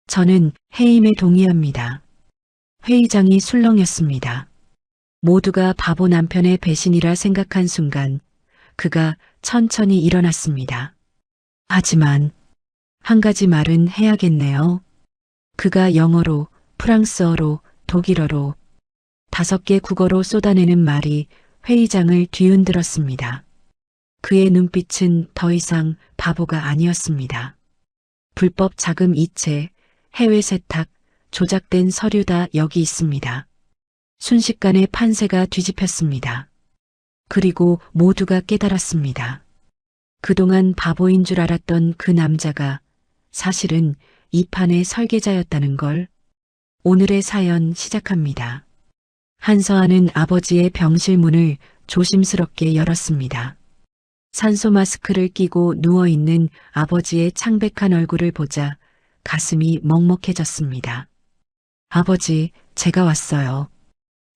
저는 해임에 동의합니다. 회의장이 술렁였습니다. 모두가 바보 남편의 배신이라 생각한 순간 그가 천천히 일어났습니다. 하지만 한 가지 말은 해야겠네요. 그가 영어로, 프랑스어로, 독일어로 5개 국어로 쏟아내는 말이 회의장을 뒤흔들었습니다. 그의 눈빛은 더 이상 바보가 아니었습니다. 불법 자금 이체, 해외 세탁, 조작된 서류 다 여기 있습니다. 순식간에 판세가 뒤집혔습니다. 그리고 모두가 깨달았습니다. 그동안 바보인 줄 알았던 그 남자가 사실은 이 판의 설계자였다는 걸. 오늘의 사연 시작합니다. 한서아는 아버지의 병실 문을 조심스럽게 열었습니다. 산소 마스크를 끼고 누워있는 아버지의 창백한 얼굴을 보자 가슴이 먹먹해졌습니다. 아버지, 제가 왔어요.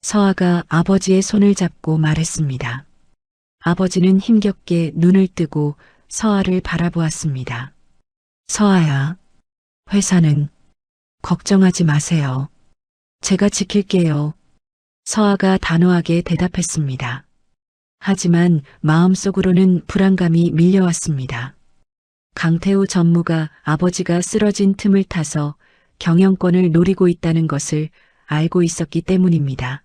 서아가 아버지의 손을 잡고 말했습니다. 아버지는 힘겹게 눈을 뜨고 서아를 바라보았습니다. 서아야, 회사는 걱정하지 마세요. 제가 지킬게요. 서아가 단호하게 대답했습니다. 하지만 마음속으로는 불안감이 밀려왔습니다. 강태우 전무가 아버지가 쓰러진 틈을 타서 경영권을 노리고 있다는 것을 알고 있었기 때문입니다.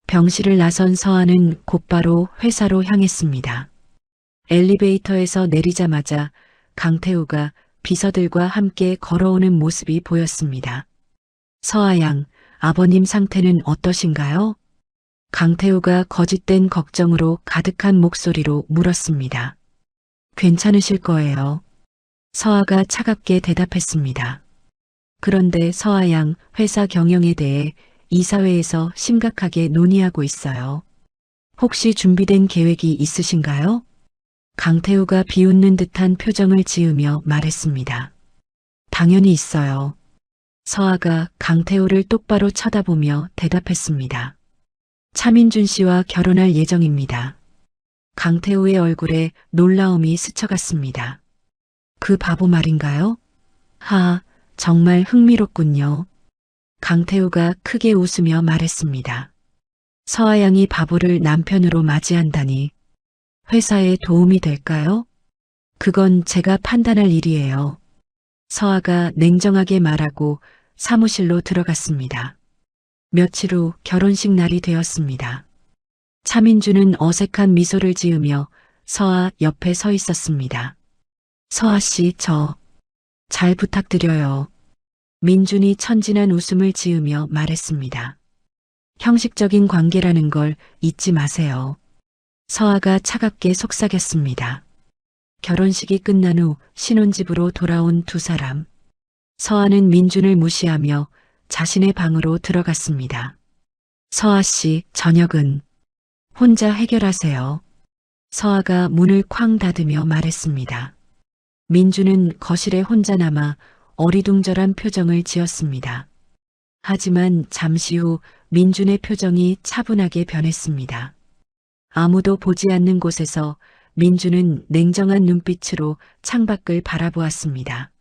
병실을 나선 서아는 곧바로 회사로 향했습니다. 엘리베이터에서 내리자마자 강태우가 비서들과 함께 걸어오는 모습이 보였습니다. 서아 양, 아버님 상태는 어떠신가요? 강태우가 거짓된 걱정으로 가득한 목소리로 물었습니다. 괜찮으실 거예요. 서아가 차갑게 대답했습니다. 그런데 서아 양 회사 경영에 대해 이사회에서 심각하게 논의하고 있어요. 혹시 준비된 계획이 있으신가요? 강태우가 비웃는 듯한 표정을 지으며 말했습니다. 당연히 있어요. 서아가 강태우를 똑바로 쳐다보며 대답했습니다. 차민준 씨와 결혼할 예정입니다. 강태우의 얼굴에 놀라움이 스쳐갔습니다. 그 바보 말인가요? 정말 흥미롭군요. 강태우가 크게 웃으며 말했습니다. 서아 양이 바보를 남편으로 맞이한다니 회사에 도움이 될까요? 그건 제가 판단할 일이에요. 서아가 냉정하게 말하고 사무실로 들어갔습니다. 며칠 후 결혼식 날이 되었습니다. 차민주는 어색한 미소를 지으며 서아 옆에 서 있었습니다. 서아 씨, 잘 부탁드려요. 민준이 천진한 웃음을 지으며 말했습니다. 형식적인 관계라는 걸 잊지 마세요. 서아가 차갑게 속삭였습니다. 결혼식이 끝난 후 신혼집으로 돌아온 두 사람. 서아는 민준을 무시하며 자신의 방으로 들어갔습니다. 서아 씨, 저녁은 혼자 해결하세요. 서아가 문을 쾅 닫으며 말했습니다. 민준은 거실에 혼자 남아 어리둥절한 표정을 지었습니다. 하지만 잠시 후 민준의 표정이 차분하게 변했습니다. 아무도 보지 않는 곳에서 민준은 냉정한 눈빛으로 창밖을 바라보았습니다.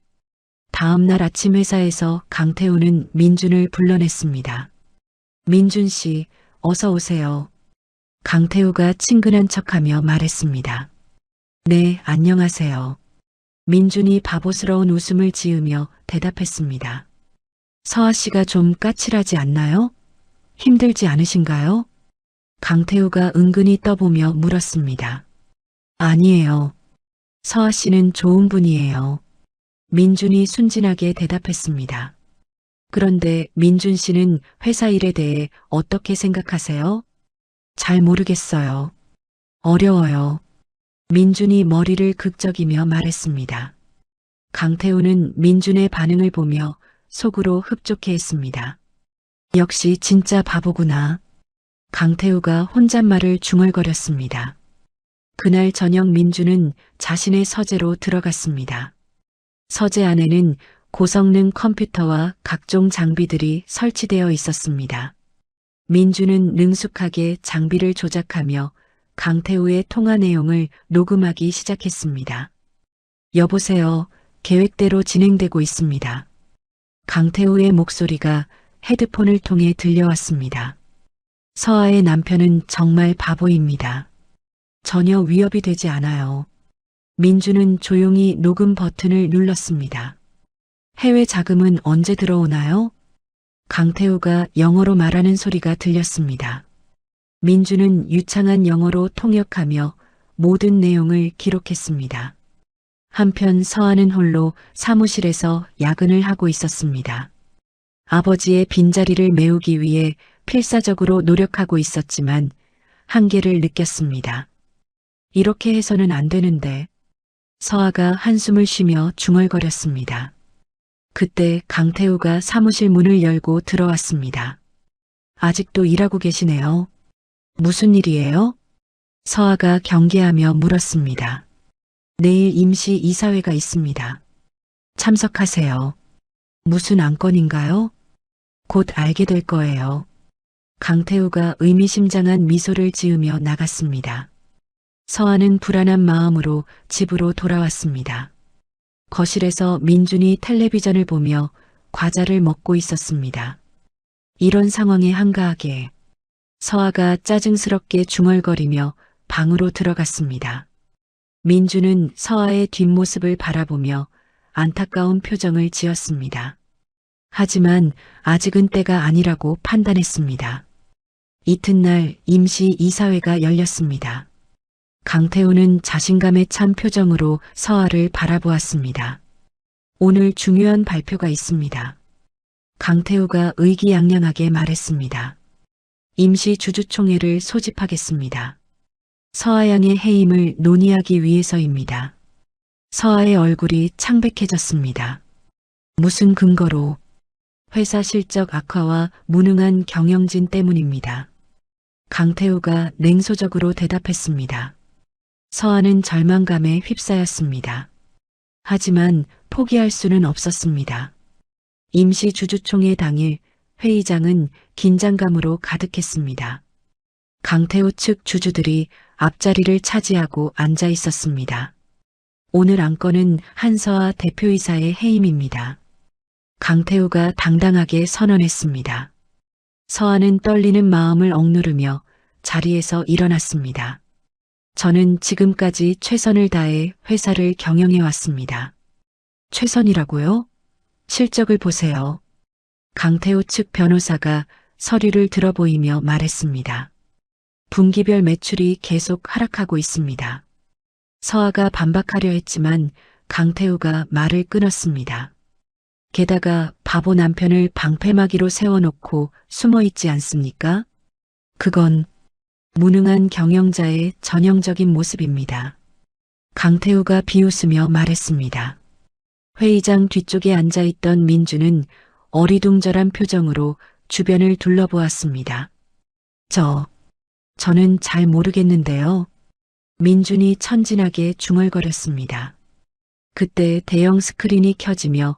다음 날 아침 회사에서 강태우는 민준을 불러냈습니다. 민준 씨, 어서 오세요. 강태우가 친근한 척하며 말했습니다. 네, 안녕하세요. 민준이 바보스러운 웃음을 지으며 대답했습니다. 서아 씨가 좀 까칠하지 않나요? 힘들지 않으신가요? 강태우가 은근히 떠보며 물었습니다. 아니에요. 서아 씨는 좋은 분이에요. 민준이 순진하게 대답했습니다. 그런데 민준 씨는 회사 일에 대해 어떻게 생각하세요? 잘 모르겠어요. 어려워요. 민준이 머리를 극적이며 말했습니다. 강태우는 민준의 반응을 보며 속으로 흡족해했습니다. 역시 진짜 바보구나. 강태우가 혼잣말을 중얼거렸습니다. 그날 저녁 민준은 자신의 서재로 들어갔습니다. 서재 안에는 고성능 컴퓨터와 각종 장비들이 설치되어 있었습니다. 민준은 능숙하게 장비를 조작하며 강태우의 통화 내용을 녹음하기 시작했습니다. 여보세요. 계획대로 진행되고 있습니다. 강태우의 목소리가 헤드폰을 통해 들려왔습니다. 서아의 남편은 정말 바보입니다. 전혀 위협이 되지 않아요. 민주는 조용히 녹음 버튼을 눌렀습니다. 해외 자금은 언제 들어오나요? 강태우가 영어로 말하는 소리가 들렸습니다. 민주는 유창한 영어로 통역하며 모든 내용을 기록했습니다. 한편 서아는 홀로 사무실에서 야근을 하고 있었습니다. 아버지의 빈자리를 메우기 위해 필사적으로 노력하고 있었지만 한계를 느꼈습니다. 이렇게 해서는 안 되는데. 서아가 한숨을 쉬며 중얼거렸습니다. 그때 강태우가 사무실 문을 열고 들어왔습니다. 아직도 일하고 계시네요. 무슨 일이에요? 서아가 경계하며 물었습니다. 내일 임시 이사회가 있습니다. 참석하세요. 무슨 안건인가요? 곧 알게 될 거예요. 강태우가 의미심장한 미소를 지으며 나갔습니다. 서아는 불안한 마음으로 집으로 돌아왔습니다. 거실에서 민준이 텔레비전을 보며 과자를 먹고 있었습니다. 이런 상황에 한가하게 서아가 짜증스럽게 중얼거리며 방으로 들어갔습니다. 민준은 서아의 뒷모습을 바라보며 안타까운 표정을 지었습니다. 하지만 아직은 때가 아니라고 판단했습니다. 이튿날 임시 이사회가 열렸습니다. 강태우는 자신감에 찬 표정으로 서아를 바라보았습니다. 오늘 중요한 발표가 있습니다. 강태우가 의기양양하게 말했습니다. 임시 주주총회를 소집하겠습니다. 서아 양의 해임을 논의하기 위해서입니다. 서아의 얼굴이 창백해졌습니다. 무슨 근거로? 회사 실적 악화와 무능한 경영진 때문입니다. 강태우가 냉소적으로 대답했습니다. 서아는 절망감에 휩싸였습니다. 하지만 포기할 수는 없었습니다. 임시 주주총회 당일 회의장은 긴장감으로 가득했습니다. 강태우 측 주주들이 앞자리를 차지하고 앉아 있었습니다. 오늘 안건은 한서아 대표이사의 해임입니다. 강태우가 당당하게 선언했습니다. 서아는 떨리는 마음을 억누르며 자리에서 일어났습니다. 저는 지금까지 최선을 다해 회사를 경영해 왔습니다. 최선이라고요? 실적을 보세요. 강태우 측 변호사가 서류를 들어보이며 말했습니다. 분기별 매출이 계속 하락하고 있습니다. 서아가 반박하려 했지만 강태우가 말을 끊었습니다. 게다가 바보 남편을 방패막이로 세워놓고 숨어있지 않습니까? 그건 무능한 경영자의 전형적인 모습입니다. 강태우가 비웃으며 말했습니다. 회의장 뒤쪽에 앉아있던 민주는 어리둥절한 표정으로 주변을 둘러보았습니다. 저는 잘 모르겠는데요. 민준이 천진하게 중얼거렸습니다. 그때 대형 스크린이 켜지며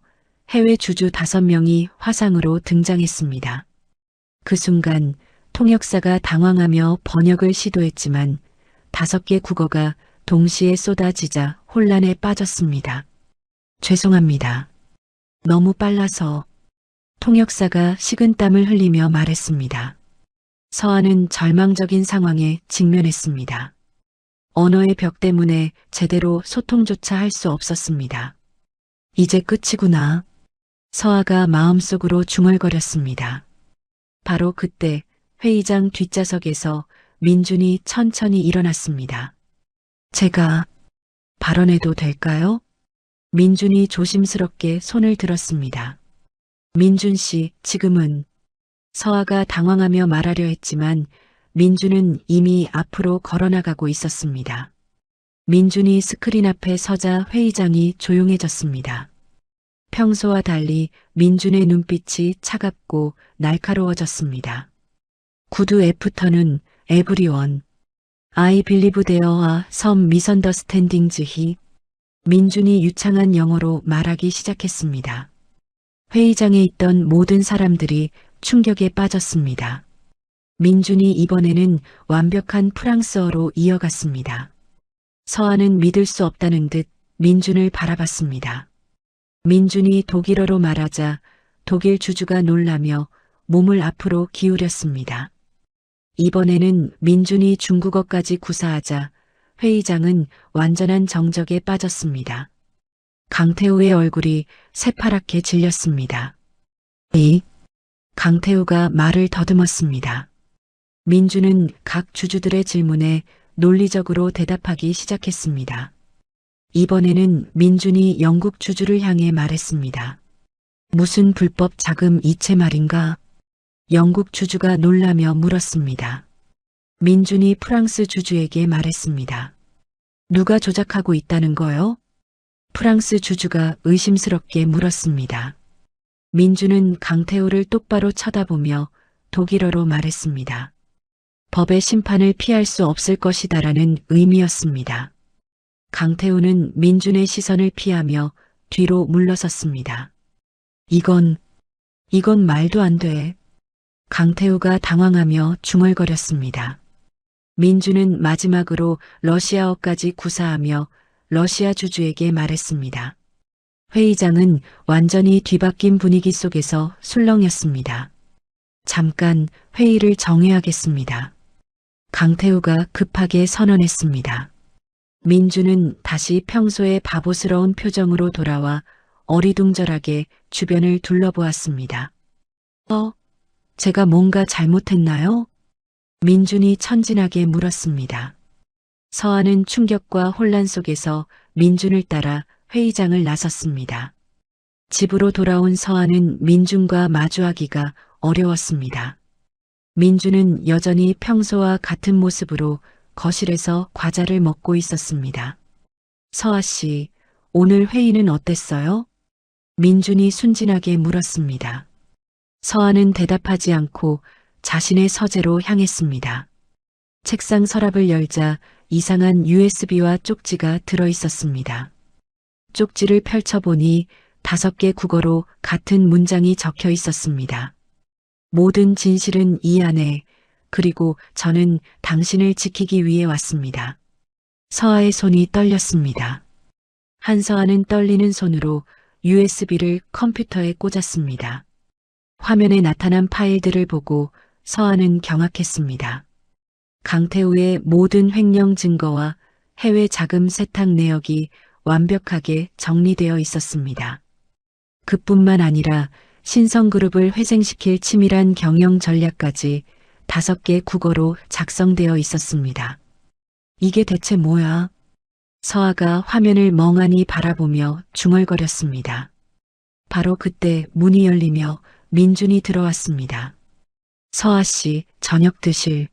해외 주주 5명이 화상으로 등장했습니다. 그 순간 통역사가 당황하며 번역을 시도했지만 5개 국어가 동시에 쏟아지자 혼란에 빠졌습니다. 죄송합니다. 너무 빨라서. 통역사가 식은땀을 흘리며 말했습니다. 서아는 절망적인 상황에 직면했습니다. 언어의 벽 때문에 제대로 소통조차 할 수 없었습니다. 이제 끝이구나. 서아가 마음속으로 중얼거렸습니다. 바로 그때 회의장 뒷좌석에서 민준이 천천히 일어났습니다. 제가 발언해도 될까요? 민준이 조심스럽게 손을 들었습니다. 민준 씨, 지금은. 서아가 당황하며 말하려 했지만 민준은 이미 앞으로 걸어나가고 있었습니다. 민준이 스크린 앞에 서자 회의장이 조용해졌습니다. 평소와 달리 민준의 눈빛이 차갑고 날카로워졌습니다. 구두 애프터는 에브리원. I believe there are some misunderstandings he. 민준이 유창한 영어로 말하기 시작했습니다. 회의장에 있던 모든 사람들이 충격에 빠졌습니다. 민준이 이번에는 완벽한 프랑스어로 이어갔습니다. 서아는 믿을 수 없다는 듯 민준을 바라봤습니다. 민준이 독일어로 말하자 독일 주주가 놀라며 몸을 앞으로 기울였습니다. 이번에는 민준이 중국어까지 구사하자 회의장은 완전한 정적에 빠졌습니다. 강태우의 얼굴이 새파랗게 질렸습니다. 강태우가 말을 더듬었습니다. 민주는 각 주주들의 질문에 논리적으로 대답하기 시작했습니다. 이번에는 민준이 영국 주주를 향해 말했습니다. 무슨 불법 자금 이체 말인가? 영국 주주가 놀라며 물었습니다. 민준이 프랑스 주주에게 말했습니다. 누가 조작하고 있다는 거요? 프랑스 주주가 의심스럽게 물었습니다. 민준은 강태우를 똑바로 쳐다보며 독일어로 말했습니다. 법의 심판을 피할 수 없을 것이다라는 의미였습니다. 강태우는 민준의 시선을 피하며 뒤로 물러섰습니다. 이건 말도 안 돼. 강태우가 당황하며 중얼거렸습니다. 민준은 마지막으로 러시아어까지 구사하며 러시아 주주에게 말했습니다. 회의장은 완전히 뒤바뀐 분위기 속에서 술렁였습니다. 잠깐 회의를 정회하겠습니다. 강태우가 급하게 선언했습니다. 민준은 다시 평소의 바보스러운 표정으로 돌아와 어리둥절하게 주변을 둘러보았습니다. 제가 뭔가 잘못했나요? 민준이 천진하게 물었습니다. 서한은 충격과 혼란 속에서 민준을 따라 회의장을 나섰습니다. 집으로 돌아온 서한은 민준과 마주하기가 어려웠습니다. 민준은 여전히 평소와 같은 모습으로 거실에서 과자를 먹고 있었습니다. 서아 씨, 오늘 회의는 어땠어요? 민준이 순진하게 물었습니다. 서아는 대답하지 않고 자신의 서재로 향했습니다. 책상 서랍을 열자 이상한 USB와 쪽지가 들어 있었습니다. 쪽지를 펼쳐보니 5개 국어로 같은 문장이 적혀 있었습니다. 모든 진실은 이 안에, 그리고 저는 당신을 지키기 위해 왔습니다. 서아의 손이 떨렸습니다. 한서아는 떨리는 손으로 USB를 컴퓨터에 꽂았습니다. 화면에 나타난 파일들을 보고 서아는 경악했습니다. 강태우의 모든 횡령 증거와 해외 자금 세탁 내역이 완벽하게 정리되어 있었습니다. 그뿐만 아니라 신성그룹을 회생시킬 치밀한 경영 전략까지 5개 국어로 작성되어 있었습니다. 이게 대체 뭐야? 서아가 화면을 멍하니 바라보며 중얼거렸습니다. 바로 그때 문이 열리며 민준이 들어왔습니다. 서아 씨, 저녁 드실.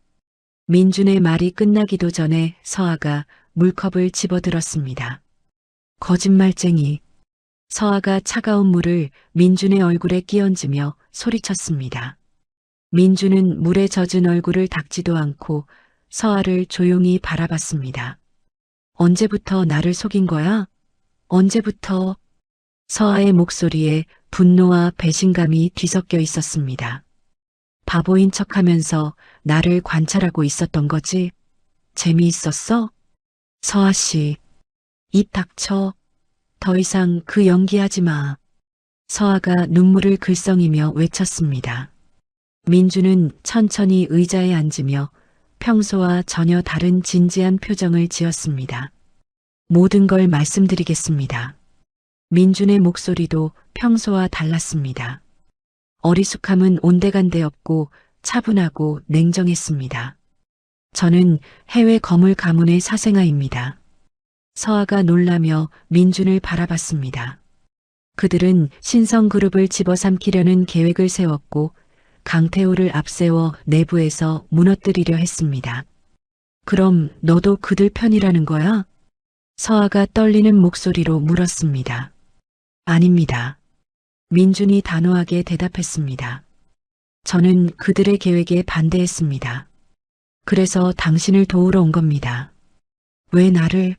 민준의 말이 끝나기도 전에 서아가 물컵을 집어들었습니다. 거짓말쟁이. 서아가 차가운 물을 민준의 얼굴에 끼얹으며 소리쳤습니다. 민준은 물에 젖은 얼굴을 닦지도 않고 서아를 조용히 바라봤습니다. 언제부터 나를 속인 거야? 언제부터? 서아의 목소리에 분노와 배신감이 뒤섞여 있었습니다. 바보인 척하면서 나를 관찰하고 있었던 거지? 재미있었어? 서아 씨, 입 닥쳐. 더 이상 그 연기하지 마. 서아가 눈물을 글썽이며 외쳤습니다. 민주는 천천히 의자에 앉으며 평소와 전혀 다른 진지한 표정을 지었습니다. 모든 걸 말씀드리겠습니다. 민준의 목소리도 평소와 달랐습니다. 어리숙함은 온데간데 없고 차분하고 냉정했습니다. 저는 해외 거물 가문의 사생아입니다. 서아가 놀라며 민준을 바라봤습니다. 그들은 신성그룹을 집어삼키려는 계획을 세웠고 강태우를 앞세워 내부에서 무너뜨리려 했습니다. 그럼 너도 그들 편이라는 거야? 서아가 떨리는 목소리로 물었습니다. 아닙니다. 민준이 단호하게 대답했습니다. 저는 그들의 계획에 반대했습니다. 그래서 당신을 도우러 온 겁니다. 왜 나를?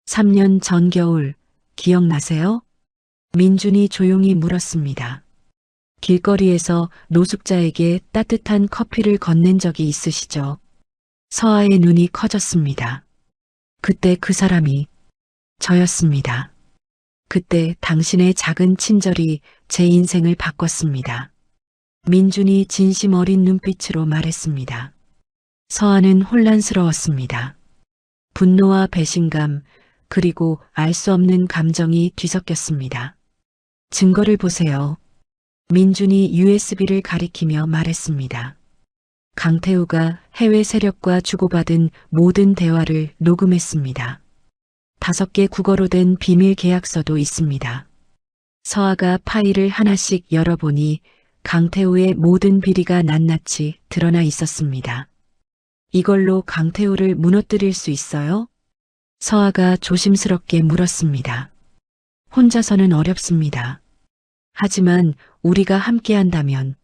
3년 전 겨울, 기억나세요? 민준이 조용히 물었습니다. 길거리에서 노숙자에게 따뜻한 커피를 건넨 적이 있으시죠? 서아의 눈이 커졌습니다. 그때 그 사람이 저였습니다. 그때 당신의 작은 친절이 제 인생을 바꿨습니다. 민준이 진심 어린 눈빛으로 말했습니다. 서아는 혼란스러웠습니다. 분노와 배신감, 그리고 알 수 없는 감정이 뒤섞였습니다. 증거를 보세요. 민준이 USB를 가리키며 말했습니다. 강태우가 해외 세력과 주고받은 모든 대화를 녹음했습니다. 5개 국어로 된 비밀 계약서도 있습니다. 서아가 파일을 하나씩 열어보니 강태우의 모든 비리가 낱낱이 드러나 있었습니다. 이걸로 강태우를 무너뜨릴 수 있어요? 서아가 조심스럽게 물었습니다. 혼자서는 어렵습니다. 하지만 우리가 함께한다면.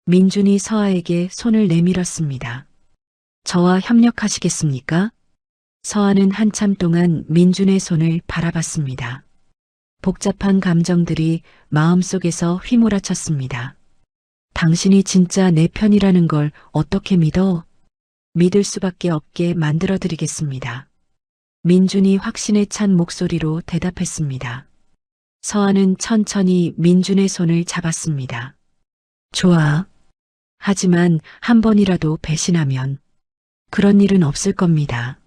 민준이 서아에게 손을 내밀었습니다. 저와 협력하시겠습니까? 서아는 한참 동안 민준의 손을 바라봤습니다. 복잡한 감정들이 마음속에서 휘몰아쳤습니다. 당신이 진짜 내 편이라는 걸 어떻게 믿어? 믿을 수밖에 없게 만들어드리겠습니다. 민준이 확신에 찬 목소리로 대답했습니다. 서아는 천천히 민준의 손을 잡았습니다. 좋아. 하지만 한 번이라도 배신하면 그런 일은 없을 겁니다.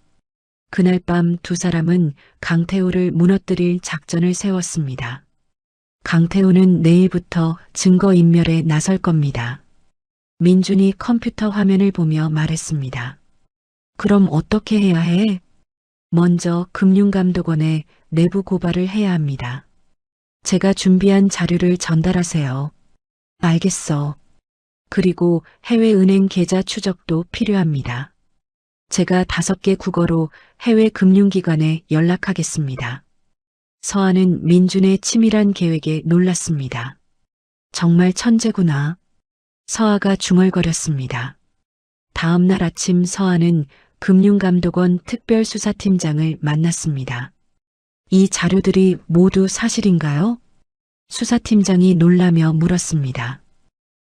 그날 밤 두 사람은 강태우를 무너뜨릴 작전을 세웠습니다. 강태우는 내일부터 증거인멸에 나설 겁니다. 민준이 컴퓨터 화면을 보며 말했습니다. 그럼 어떻게 해야 해? 먼저 금융감독원에 내부 고발을 해야 합니다. 제가 준비한 자료를 전달하세요. 알겠어. 그리고 해외은행 계좌 추적도 필요합니다. 제가 5개 국어로 해외 금융기관에 연락하겠습니다. 서아는 민준의 치밀한 계획에 놀랐습니다. 정말 천재구나. 서아가 중얼거렸습니다. 다음 날 아침 서아는 금융감독원 특별수사팀장을 만났습니다. 이 자료들이 모두 사실인가요? 수사팀장이 놀라며 물었습니다.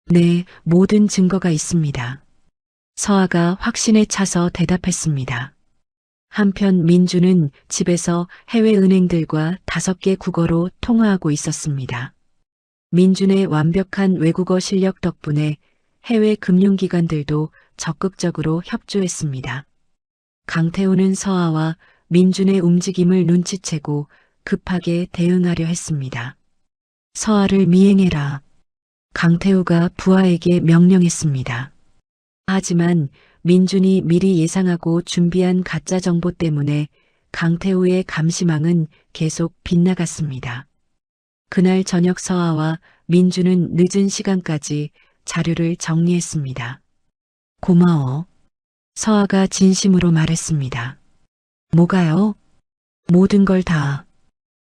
네, 모든 증거가 있습니다. 서아가 확신에 차서 대답했습니다. 한편 민준은 집에서 해외은행들과 5개 국어로 통화하고 있었습니다. 민준의 완벽한 외국어 실력 덕분에 해외 금융기관들도 적극적으로 협조했습니다. 강태우는 서아와 민준의 움직임을 눈치채고 급하게 대응하려 했습니다. 서아를 미행해라. 강태우가 부하에게 명령했습니다. 하지만 민준이 미리 예상하고 준비한 가짜 정보 때문에 강태우의 감시망은 계속 빗나갔습니다. 그날 저녁 서아와 민준은 늦은 시간까지 자료를 정리했습니다. 고마워. 서아가 진심으로 말했습니다. 뭐가요? 모든 걸 다.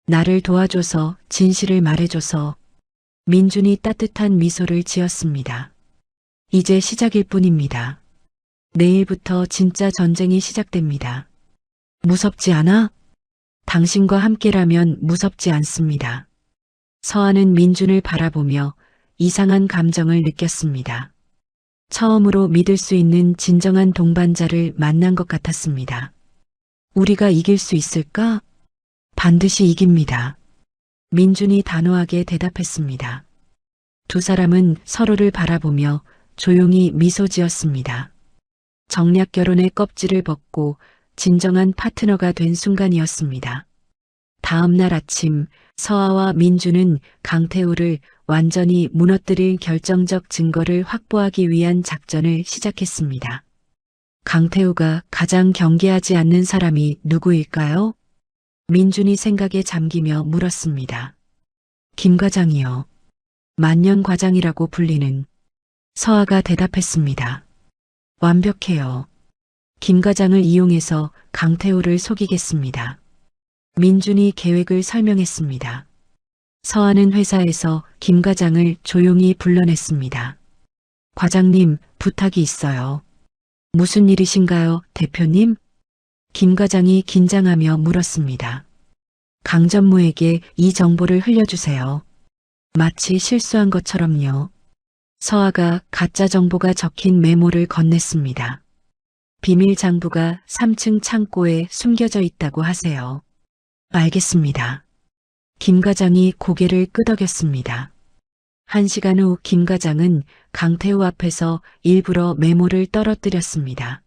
나를 도와줘서, 진실을 말해줘서. 민준이 따뜻한 미소를 지었습니다. 이제 시작일 뿐입니다. 내일부터 진짜 전쟁이 시작됩니다. 무섭지 않아? 당신과 함께라면 무섭지 않습니다. 서아는 민준을 바라보며 이상한 감정을 느꼈습니다. 처음으로 믿을 수 있는 진정한 동반자를 만난 것 같았습니다. 우리가 이길 수 있을까? 반드시 이깁니다. 민준이 단호하게 대답했습니다. 두 사람은 서로를 바라보며 조용히 미소 지었습니다. 정략 결혼의 껍질을 벗고 진정한 파트너가 된 순간이었습니다. 다음 날 아침 서아와 민준은 강태우를 완전히 무너뜨릴 결정적 증거를 확보하기 위한 작전을 시작했습니다. 강태우가 가장 경계하지 않는 사람이 누구일까요? 민준이 생각에 잠기며 물었습니다. 김 과장이요. 만년 과장이라고 불리는. 서아가 대답했습니다. 완벽해요. 김 과장을 이용해서 강태우를 속이겠습니다. 민준이 계획을 설명했습니다. 서아는 회사에서 김 과장을 조용히 불러냈습니다. 과장님, 부탁이 있어요. 무슨 일이신가요, 대표님? 김 과장이 긴장하며 물었습니다. 강 전무에게 이 정보를 흘려주세요. 마치 실수한 것처럼요. 서아가 가짜 정보가 적힌 메모를 건넸습니다. 비밀 장부가 3층 창고에 숨겨져 있다고 하세요. 알겠습니다. 김 과장이 고개를 끄덕였습니다. 1시간 후 김 과장은 강태우 앞에서 일부러 메모를 떨어뜨렸습니다.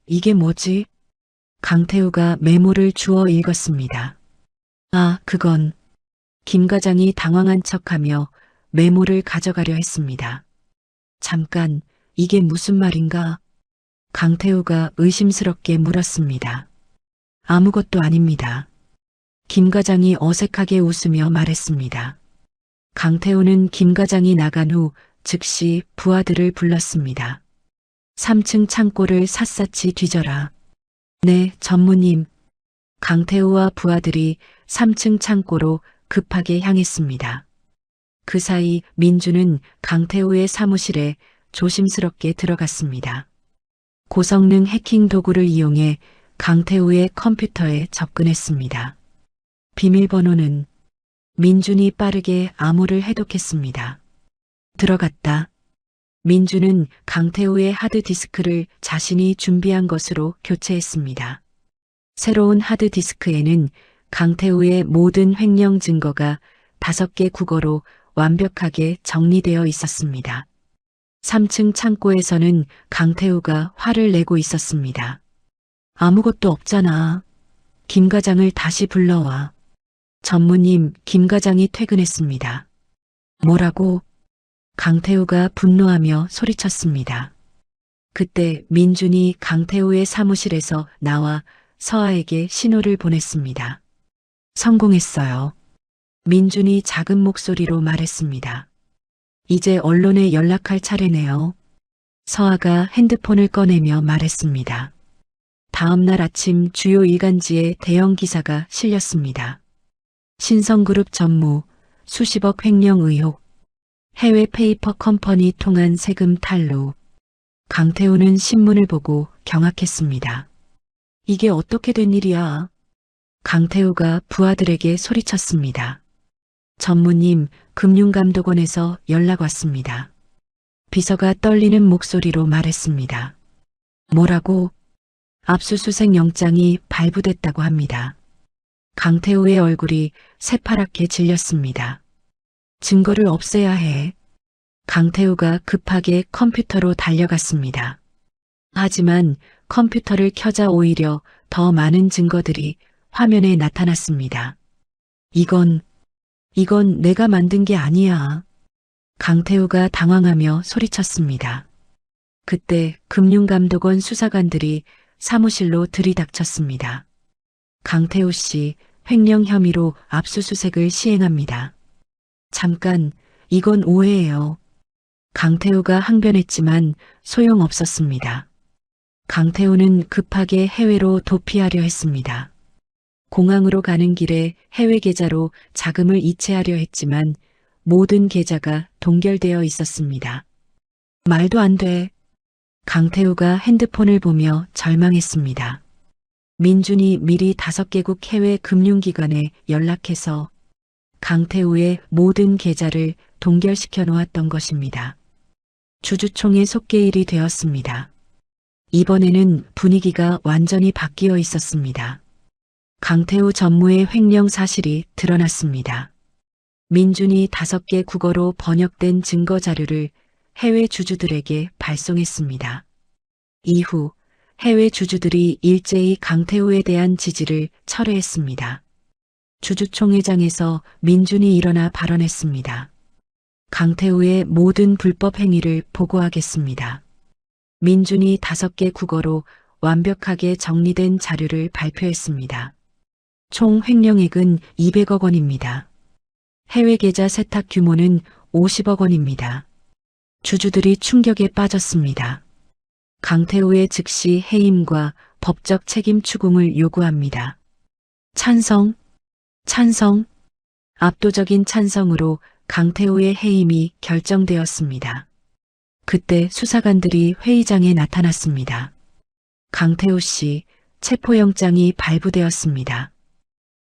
이게 뭐지? 강태우가 메모를 주워 읽었습니다. 아, 그건. 김 과장이 당황한 척하며 메모를 가져가려 했습니다. 잠깐, 이게 무슨 말인가? 강태우가 의심스럽게 물었습니다. 아무것도 아닙니다. 김 과장이 어색하게 웃으며 말했습니다. 강태우는 김 과장이 나간 후 즉시 부하들을 불렀습니다. 3층 창고를 샅샅이 뒤져라. 네, 전무님. 강태우와 부하들이 3층 창고로 급하게 향했습니다. 그 사이 민주는 강태우의 사무실에 조심스럽게 들어갔습니다. 고성능 해킹 도구를 이용해 강태우의 컴퓨터에 접근했습니다. 비밀번호는 민준이 빠르게 암호를 해독했습니다. 들어갔다. 민주는 강태우의 하드디스크를 자신이 준비한 것으로 교체했습니다. 새로운 하드디스크에는 강태우의 모든 횡령 증거가 5개 국어로 완벽하게 정리되어 있었습니다. 3층 창고에서는 강태우가 화를 내고 있었습니다. 아무것도 없잖아. 김 과장을 다시 불러와. 전무님, 김 과장이 퇴근했습니다. 뭐라고? 강태우가 분노하며 소리쳤습니다. 그때 민준이 강태우의 사무실에서 나와 서아에게 신호를 보냈습니다. 성공했어요. 민준이 작은 목소리로 말했습니다. 이제 언론에 연락할 차례네요. 서아가 핸드폰을 꺼내며 말했습니다. 다음 날 아침 주요 일간지에 대형 기사가 실렸습니다. 신성그룹 전무, 수십억 횡령 의혹, 해외 페이퍼 컴퍼니 통한 세금 탈루. 강태우는 신문을 보고 경악했습니다. 이게 어떻게 된 일이야? 강태우가 부하들에게 소리쳤습니다. 전무님, 금융감독원에서 연락 왔습니다. 비서가 떨리는 목소리로 말했습니다. 뭐라고? 압수수색 영장이 발부됐다고 합니다. 강태우의 얼굴이 새파랗게 질렸습니다. 증거를 없애야 해. 강태우가 급하게 컴퓨터로 달려갔습니다. 하지만 컴퓨터를 켜자 오히려 더 많은 증거들이 화면에 나타났습니다. 이건 내가 만든 게 아니야. 강태우가 당황하며 소리쳤습니다. 그때 금융감독원 수사관들이 사무실로 들이닥쳤습니다. 강태우 씨, 횡령 혐의로 압수수색을 시행합니다. 잠깐, 이건 오해예요. 강태우가 항변했지만 소용없었습니다. 강태우는 급하게 해외로 도피하려 했습니다. 공항으로 가는 길에 해외 계좌로 자금을 이체하려 했지만 모든 계좌가 동결되어 있었습니다. 말도 안 돼. 강태우가 핸드폰을 보며 절망했습니다. 민준이 미리 5개국 해외 금융기관에 연락해서 강태우의 모든 계좌를 동결시켜 놓았던 것입니다. 주주총회 속개일이 되었습니다. 이번에는 분위기가 완전히 바뀌어 있었습니다. 강태우 전무의 횡령 사실이 드러났습니다. 민준이 5개 국어로 번역된 증거 자료를 해외 주주들에게 발송했습니다. 이후 해외 주주들이 일제히 강태우에 대한 지지를 철회했습니다. 주주총회장에서 민준이 일어나 발언했습니다. 강태우의 모든 불법 행위를 보고하겠습니다. 민준이 5개 국어로 완벽하게 정리된 자료를 발표했습니다. 총 횡령액은 200억 원입니다. 해외 계좌 세탁 규모는 50억 원입니다. 주주들이 충격에 빠졌습니다. 강태우의 즉시 해임과 법적 책임 추궁을 요구합니다. 찬성. 압도적인 찬성으로 강태우의 해임이 결정되었습니다. 그때 수사관들이 회의장에 나타났습니다. 강태우 씨, 체포영장이 발부되었습니다.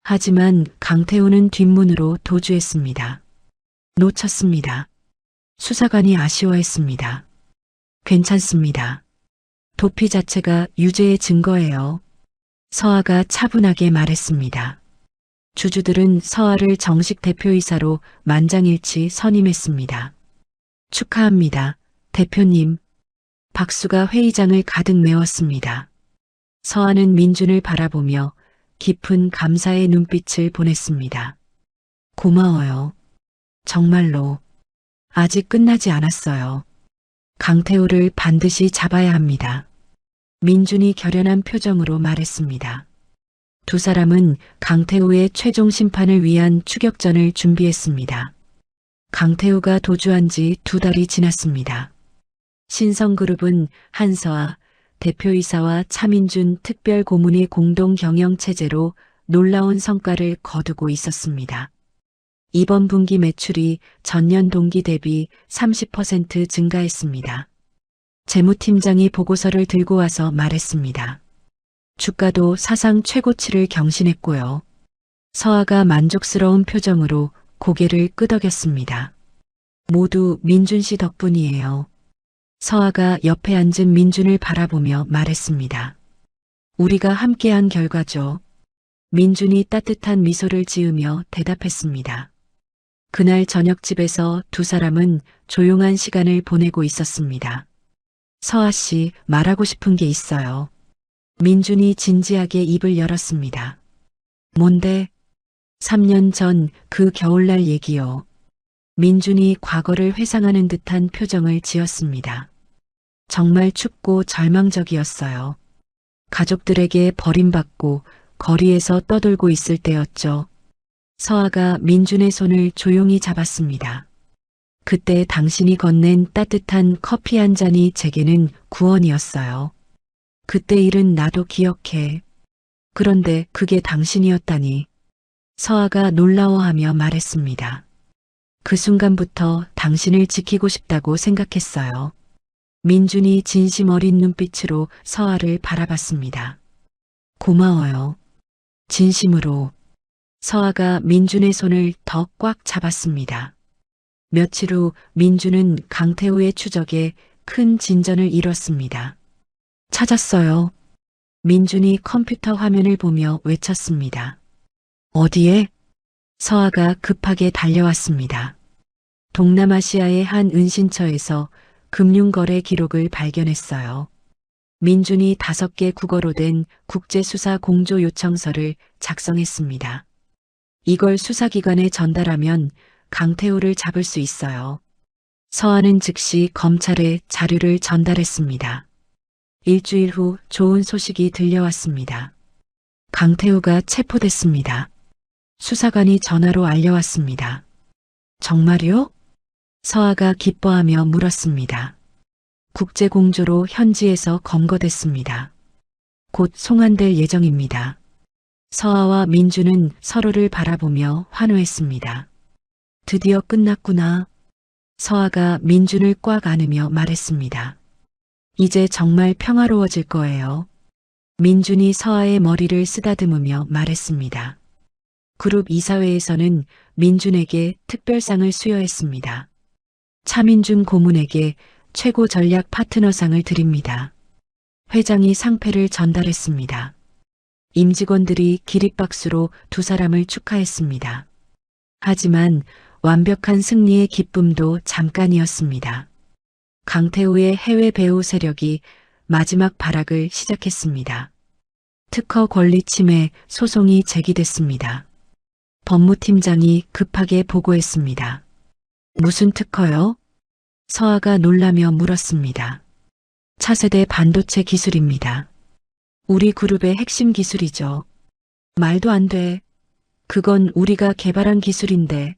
하지만 강태우는 뒷문으로 도주했습니다. 놓쳤습니다. 수사관이 아쉬워했습니다. 괜찮습니다. 도피 자체가 유죄의 증거예요. 서아가 차분하게 말했습니다. 주주들은 서아를 정식 대표이사로 만장일치 선임했습니다. 축하합니다, 대표님. 박수가 회의장을 가득 메웠습니다. 서아는 민준을 바라보며 깊은 감사의 눈빛을 보냈습니다. 고마워요. 정말로. 아직 끝나지 않았어요. 강태호를 반드시 잡아야 합니다. 민준이 결연한 표정으로 말했습니다. 두 사람은 강태호의 최종 심판을 위한 추격전을 준비했습니다. 강태호가 도주한 지 2달이 지났습니다. 신성그룹은 한서아 대표이사와 차민준 특별고문의 공동 경영 체제로 놀라운 성과를 거두고 있었습니다. 이번 분기 매출이 전년 동기 대비 30% 증가했습니다. 재무팀장이 보고서를 들고 와서 말했습니다. 주가도 사상 최고치를 경신했고요. 서아가 만족스러운 표정으로 고개를 끄덕였습니다. 모두 민준 씨 덕분이에요. 서아가 옆에 앉은 민준을 바라보며 말했습니다. 우리가 함께한 결과죠. 민준이 따뜻한 미소를 지으며 대답했습니다. 그날 저녁집에서 두 사람은 조용한 시간을 보내고 있었습니다. 서아 씨, 말하고 싶은 게 있어요. 민준이 진지하게 입을 열었습니다. 뭔데? 3년 전 그 겨울날 얘기요. 민준이 과거를 회상하는 듯한 표정을 지었습니다. 정말 춥고 절망적이었어요. 가족들에게 버림받고 거리에서 떠돌고 있을 때였죠. 서아가 민준의 손을 조용히 잡았습니다. 그때 당신이 건넨 따뜻한 커피 한 잔이 제게는 구원이었어요. 그때 일은 나도 기억해. 그런데 그게 당신이었다니. 서아가 놀라워하며 말했습니다. 그 순간부터 당신을 지키고 싶다고 생각했어요. 민준이 진심 어린 눈빛으로 서아를 바라봤습니다. 고마워요. 진심으로. 서아가 민준의 손을 더 꽉 잡았습니다. 며칠 후 민준은 강태호의 추적에 큰 진전을 이뤘습니다. 찾았어요. 민준이 컴퓨터 화면을 보며 외쳤습니다. 어디에? 서아가 급하게 달려왔습니다. 동남아시아의 한 은신처에서 금융거래 기록을 발견했어요. 민준이 5개 국어로 된 국제수사 공조 요청서를 작성했습니다. 이걸 수사기관에 전달하면 강태호를 잡을 수 있어요. 서아는 즉시 검찰에 자료를 전달했습니다. 일주일 후 좋은 소식이 들려왔습니다. 강태호가 체포됐습니다. 수사관이 전화로 알려왔습니다. 정말요? 서아가 기뻐하며 물었습니다. 국제공조로 현지에서 검거됐습니다. 곧 송환될 예정입니다. 서아와 민준은 서로를 바라보며 환호했습니다. 드디어 끝났구나. 서아가 민준을 꽉 안으며 말했습니다. 이제 정말 평화로워질 거예요. 민준이 서아의 머리를 쓰다듬으며 말했습니다. 그룹 이사회에서는 민준에게 특별상을 수여했습니다. 차민준 고문에게 최고 전략 파트너상을 드립니다. 회장이 상패를 전달했습니다. 임직원들이 기립박수로 두 사람을 축하했습니다. 하지만 완벽한 승리의 기쁨도 잠깐이었습니다. 강태호의 해외 배후 세력이 마지막 발악을 시작했습니다. 특허 권리 침해 소송이 제기됐습니다. 법무팀장이 급하게 보고했습니다. 무슨 특허요? 서아가 놀라며 물었습니다. 차세대 반도체 기술입니다. 우리 그룹의 핵심 기술이죠. 말도 안 돼. 그건 우리가 개발한 기술인데.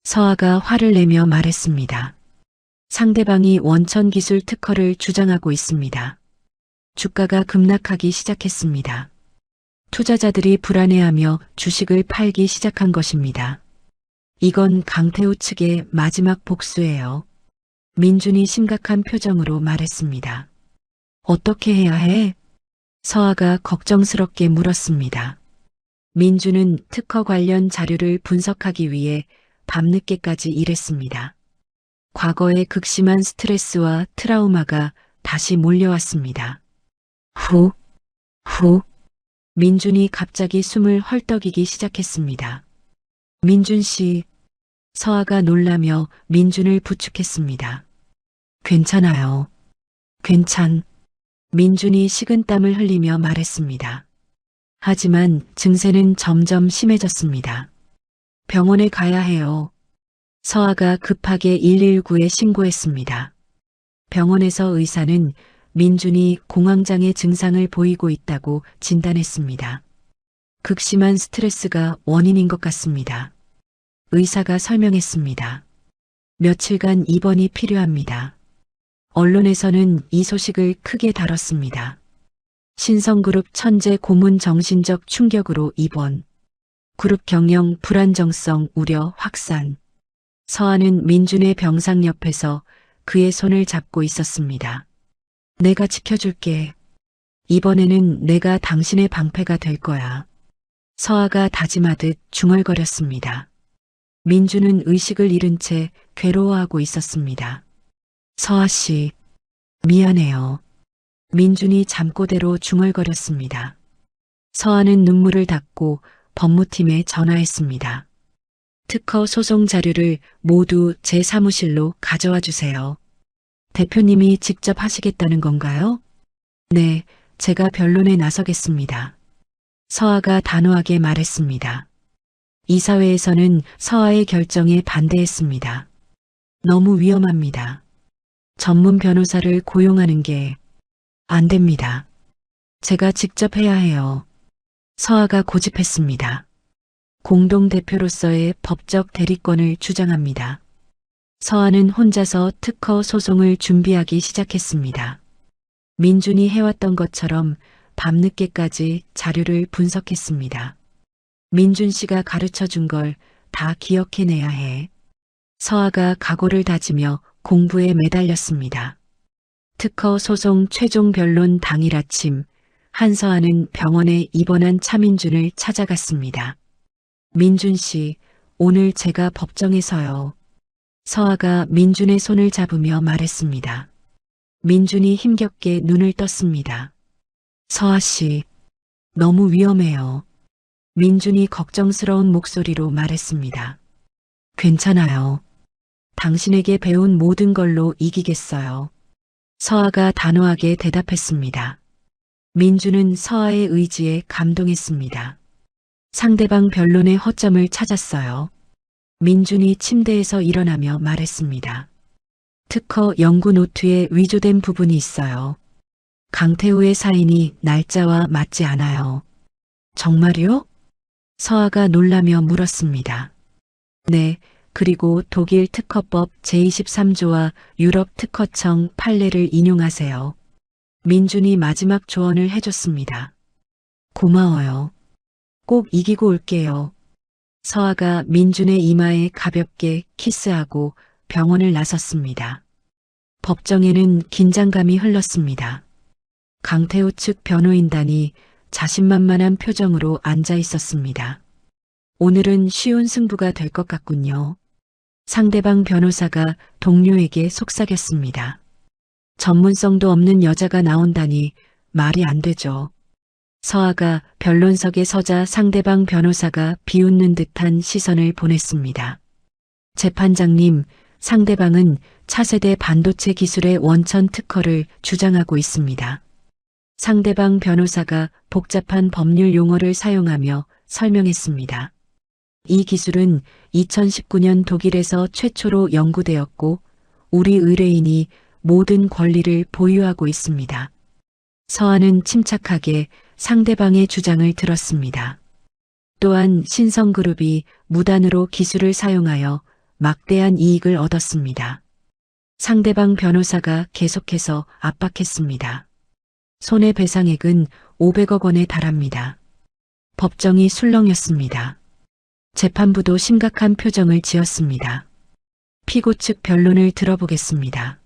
서아가 화를 내며 말했습니다. 상대방이 원천 기술 특허를 주장하고 있습니다. 주가가 급락하기 시작했습니다. 투자자들이 불안해하며 주식을 팔기 시작한 것입니다. 이건 강태호 측의 마지막 복수예요. 민준이 심각한 표정으로 말했습니다. 어떻게 해야 해? 서아가 걱정스럽게 물었습니다. 민준은 특허 관련 자료를 분석하기 위해 밤늦게까지 일했습니다. 과거의 극심한 스트레스와 트라우마가 다시 몰려왔습니다. 후. 민준이 갑자기 숨을 헐떡이기 시작했습니다. 민준 씨. 서아가 놀라며 민준을 부축했습니다. 괜찮아요. 민준이 식은땀을 흘리며 말했습니다. 하지만 증세는 점점 심해졌습니다. 병원에 가야 해요. 서아가 급하게 119에 신고했습니다. 병원에서 의사는 민준이 공황장애 증상을 보이고 있다고 진단했습니다. 극심한 스트레스가 원인인 것 같습니다. 의사가 설명했습니다. 며칠간 입원이 필요합니다. 언론에서는 이 소식을 크게 다뤘습니다. 신성그룹 천재 고문 정신적 충격으로 입원. 그룹 경영 불안정성 우려 확산. 서아는 민준의 병상 옆에서 그의 손을 잡고 있었습니다. 내가 지켜줄게. 이번에는 내가 당신의 방패가 될 거야. 서아가 다짐하듯 중얼거렸습니다. 민준은 의식을 잃은 채 괴로워하고 있었습니다. 서아 씨, 미안해요. 민준이 잠꼬대로 중얼거렸습니다. 서아는 눈물을 닦고 법무팀에 전화했습니다. 특허 소송 자료를 모두 제 사무실로 가져와 주세요. 대표님이 직접 하시겠다는 건가요? 네, 제가 변론에 나서겠습니다. 서아가 단호하게 말했습니다. 이사회에서는 서아의 결정에 반대했습니다. 너무 위험합니다. 전문 변호사를 고용하는 게 안 됩니다. 제가 직접 해야 해요. 서아가 고집했습니다. 공동대표로서의 법적 대리권을 주장합니다. 서아는 혼자서 특허 소송을 준비하기 시작했습니다. 민준이 해왔던 것처럼 밤늦게까지 자료를 분석했습니다. 민준 씨가 가르쳐 준 걸 다 기억해내야 해. 서아가 각오를 다지며 공부에 매달렸습니다. 특허 소송 최종 변론 당일 아침, 한서아는 병원에 입원한 차민준을 찾아갔습니다. 민준 씨, 오늘 제가 법정에서요. 서아가 민준의 손을 잡으며 말했습니다. 민준이 힘겹게 눈을 떴습니다. 서아 씨, 너무 위험해요. 민준이 걱정스러운 목소리로 말했습니다. 괜찮아요. 당신에게 배운 모든 걸로 이기겠어요. 서아가 단호하게 대답했습니다. 민준은 서아의 의지에 감동했습니다. 상대방 변론의 허점을 찾았어요. 민준이 침대에서 일어나며 말했습니다. 특허 연구 노트에 위조된 부분이 있어요. 강태우의 사인이 날짜와 맞지 않아요. 정말요? 서아가 놀라며 물었습니다. 네, 그리고 독일 특허법 제23조와 유럽 특허청 판례를 인용하세요. 민준이 마지막 조언을 해줬습니다. 고마워요. 꼭 이기고 올게요. 서아가 민준의 이마에 가볍게 키스하고 병원을 나섰습니다. 법정에는 긴장감이 흘렀습니다. 강태우 측 변호인단이 자신만만한 표정으로 앉아 있었습니다. 오늘은 쉬운 승부가 될 것 같군요. 상대방 변호사가 동료에게 속삭였습니다. 전문성도 없는 여자가 나온다니 말이 안 되죠. 서아가 변론석에 서자 상대방 변호사가 비웃는 듯한 시선을 보냈습니다. 재판장님, 상대방은 차세대 반도체 기술의 원천 특허를 주장하고 있습니다. 상대방 변호사가 복잡한 법률 용어를 사용하며 설명했습니다. 이 기술은 2019년 독일에서 최초로 연구되었고 우리 의뢰인이 모든 권리를 보유하고 있습니다. 서아는 침착하게 상대방의 주장을 들었습니다. 또한 신성그룹이 무단으로 기술을 사용하여 막대한 이익을 얻었습니다. 상대방 변호사가 계속해서 압박했습니다. 손해배상액은 500억 원에 달합니다. 법정이 술렁였습니다. 재판부도 심각한 표정을 지었습니다. 피고 측 변론을 들어보겠습니다.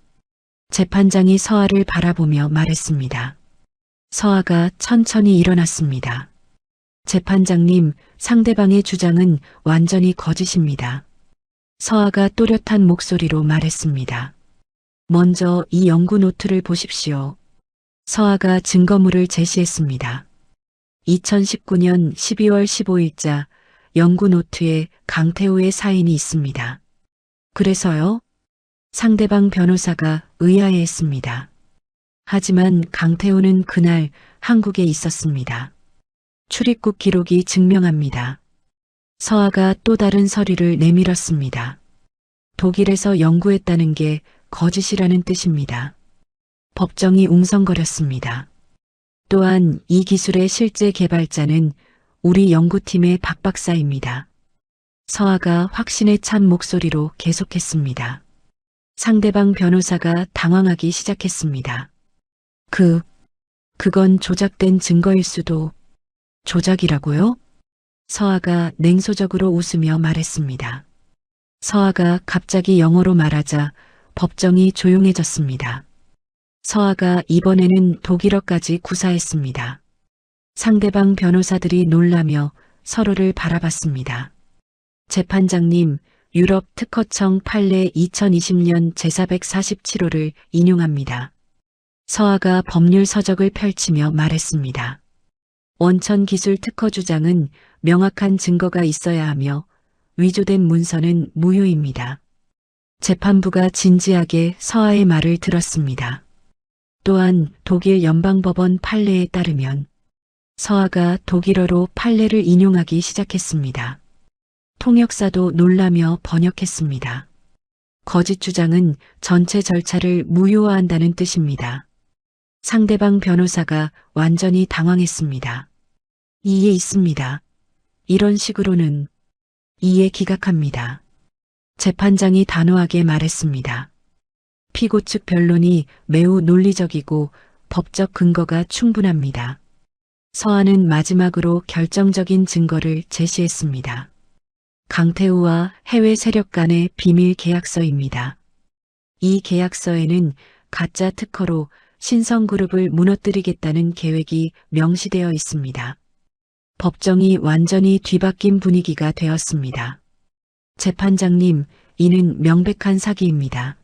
재판장이 서아를 바라보며 말했습니다. 서아가 천천히 일어났습니다. 재판장님, 상대방의 주장은 완전히 거짓입니다. 서아가 또렷한 목소리로 말했습니다. 먼저 이 연구 노트를 보십시오. 서아가 증거물을 제시했습니다. 2019년 12월 15일자 연구 노트에 강태우의 사인이 있습니다. 그래서요? 상대방 변호사가 의아해했습니다. 하지만 강태우는 그날 한국에 있었습니다. 출입국 기록이 증명합니다. 서아가 또 다른 서류를 내밀었습니다. 독일에서 연구했다는 게 거짓이라는 뜻입니다. 법정이 웅성거렸습니다. 또한 이 기술의 실제 개발자는 우리 연구팀의 박 박사입니다. 서아가 확신에 찬 목소리로 계속했습니다. 상대방 변호사가 당황하기 시작했습니다. 그건 조작된 증거일 수도. 조작이라고요? 서아가 냉소적으로 웃으며 말했습니다. 서아가 갑자기 영어로 말하자 법정이 조용해졌습니다. 서아가 이번에는 독일어까지 구사했습니다. 상대방 변호사들이 놀라며 서로를 바라봤습니다. 재판장님, 유럽 특허청 판례 2020년 제447호를 인용합니다. 서아가 법률 서적을 펼치며 말했습니다. 원천 기술 특허 주장은 명확한 증거가 있어야 하며 위조된 문서는 무효입니다. 재판부가 진지하게 서아의 말을 들었습니다. 또한 독일 연방법원 판례에 따르면 서아가 독일어로 판례를 인용하기 시작했습니다. 통역사도 놀라며 번역했습니다. 거짓 주장은 전체 절차를 무효화한다는 뜻입니다. 상대방 변호사가 완전히 당황했습니다. 이해 있습니다. 이런 식으로는 이해 기각합니다. 재판장이 단호하게 말했습니다. 피고 측 변론이 매우 논리적이고 법적 근거가 충분합니다. 서아는 마지막으로 결정적인 증거를 제시했습니다. 강태우와 해외 세력 간의 비밀 계약서입니다. 이 계약서에는 가짜 특허로 신성그룹을 무너뜨리겠다는 계획이 명시되어 있습니다. 법정이 완전히 뒤바뀐 분위기가 되었습니다. 재판장님, 이는 명백한 사기입니다.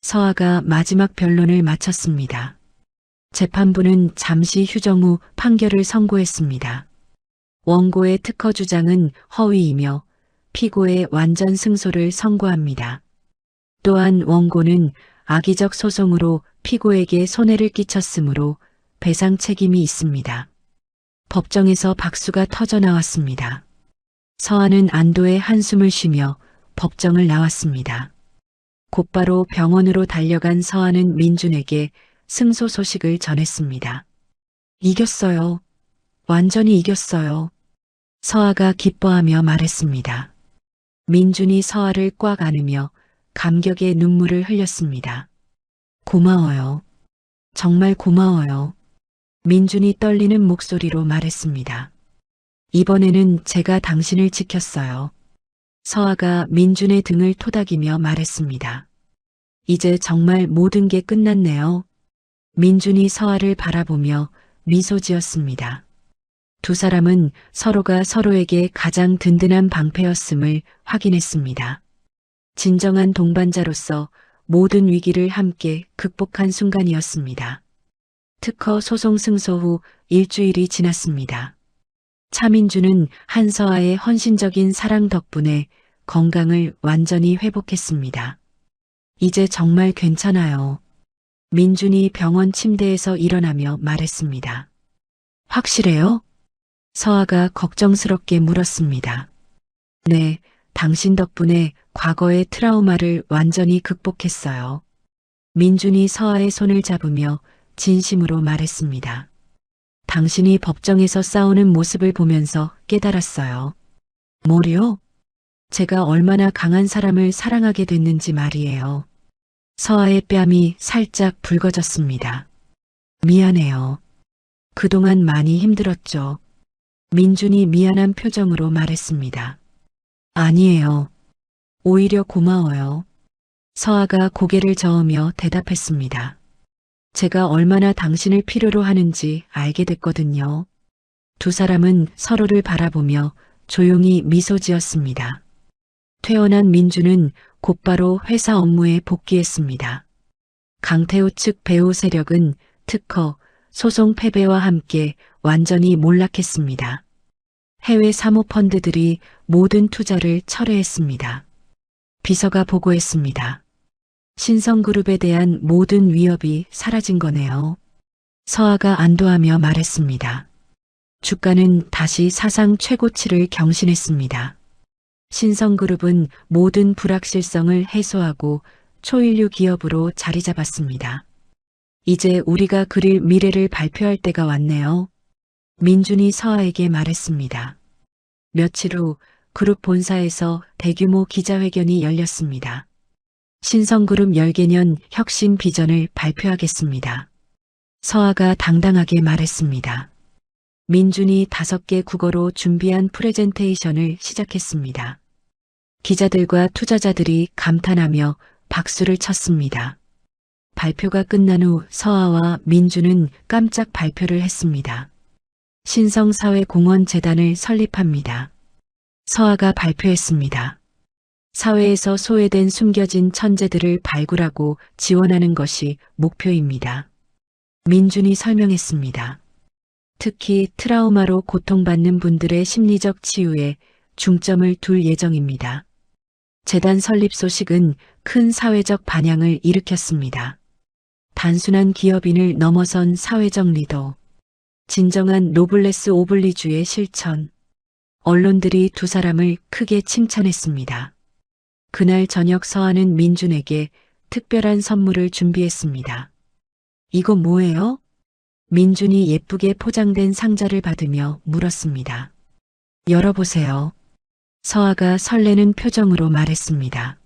서아가 마지막 변론을 마쳤습니다. 재판부는 잠시 휴정 후 판결을 선고했습니다. 원고의 특허 주장은 허위이며 피고의 완전 승소를 선고합니다. 또한 원고는 악의적 소송으로 피고에게 손해를 끼쳤으므로 배상 책임이 있습니다. 법정에서 박수가 터져나왔습니다. 서아는 안도의 한숨을 쉬며 법정을 나왔습니다. 곧바로 병원으로 달려간 서아는 민준에게 승소 소식을 전했습니다. 이겼어요. 완전히 이겼어요. 서아가 기뻐하며 말했습니다. 민준이 서아를 꽉 안으며 감격의 눈물을 흘렸습니다. 고마워요. 정말 고마워요. 민준이 떨리는 목소리로 말했습니다. 이번에는 제가 당신을 지켰어요. 서아가 민준의 등을 토닥이며 말했습니다. 이제 정말 모든 게 끝났네요. 민준이 서아를 바라보며 미소 지었습니다. 두 사람은 서로가 서로에게 가장 든든한 방패였음을 확인했습니다. 진정한 동반자로서 모든 위기를 함께 극복한 순간이었습니다. 특허 소송 승소 후 일주일이 지났습니다. 차민준은 한서아의 헌신적인 사랑 덕분에 건강을 완전히 회복했습니다. 이제 정말 괜찮아요. 민준이 병원 침대에서 일어나며 말했습니다. 확실해요? 서아가 걱정스럽게 물었습니다. 네, 당신 덕분에 과거의 트라우마를 완전히 극복했어요. 민준이 서아의 손을 잡으며 진심으로 말했습니다. 당신이 법정에서 싸우는 모습을 보면서 깨달았어요. 뭐요? 제가 얼마나 강한 사람을 사랑하게 됐는지 말이에요. 서아의 뺨이 살짝 붉어졌습니다. 미안해요. 그동안 많이 힘들었죠. 민준이 미안한 표정으로 말했습니다. 아니에요. 오히려 고마워요. 서아가 고개를 저으며 대답했습니다. 제가 얼마나 당신을 필요로 하는지 알게 됐거든요. 두 사람은 서로를 바라보며 조용히 미소 지었습니다. 퇴원한 민주는 곧바로 회사 업무에 복귀했습니다. 강태우 측 배후 세력은 특허, 소송 패배와 함께 완전히 몰락했습니다. 해외 사모펀드들이 모든 투자를 철회했습니다. 비서가 보고했습니다. 신성그룹에 대한 모든 위협이 사라진 거네요. 서아가 안도하며 말했습니다. 주가는 다시 사상 최고치를 경신했습니다. 신성그룹은 모든 불확실성을 해소하고 초일류 기업으로 자리 잡았습니다. 이제 우리가 그릴 미래를 발표할 때가 왔네요. 민준이 서아에게 말했습니다. 며칠 후 그룹 본사에서 대규모 기자회견이 열렸습니다. 신성그룹 열개년 혁신 비전을 발표하겠습니다. 서아가 당당하게 말했습니다. 민준이 5개 국어로 준비한 프레젠테이션을 시작했습니다. 기자들과 투자자들이 감탄하며 박수를 쳤습니다. 발표가 끝난 후 서아와 민준은 깜짝 발표를 했습니다. 신성사회공헌재단을 설립합니다. 서아가 발표했습니다. 사회에서 소외된 숨겨진 천재들을 발굴하고 지원하는 것이 목표입니다. 민준이 설명했습니다. 특히 트라우마로 고통받는 분들의 심리적 치유에 중점을 둘 예정입니다. 재단 설립 소식은 큰 사회적 반향을 일으켰습니다. 단순한 기업인을 넘어선 사회적 리더, 진정한 노블레스 오블리주의 실천, 언론들이 두 사람을 크게 칭찬했습니다. 그날 저녁 서아는 민준에게 특별한 선물을 준비했습니다. 이거 뭐예요? 민준이 예쁘게 포장된 상자를 받으며 물었습니다. 열어보세요. 서아가 설레는 표정으로 말했습니다.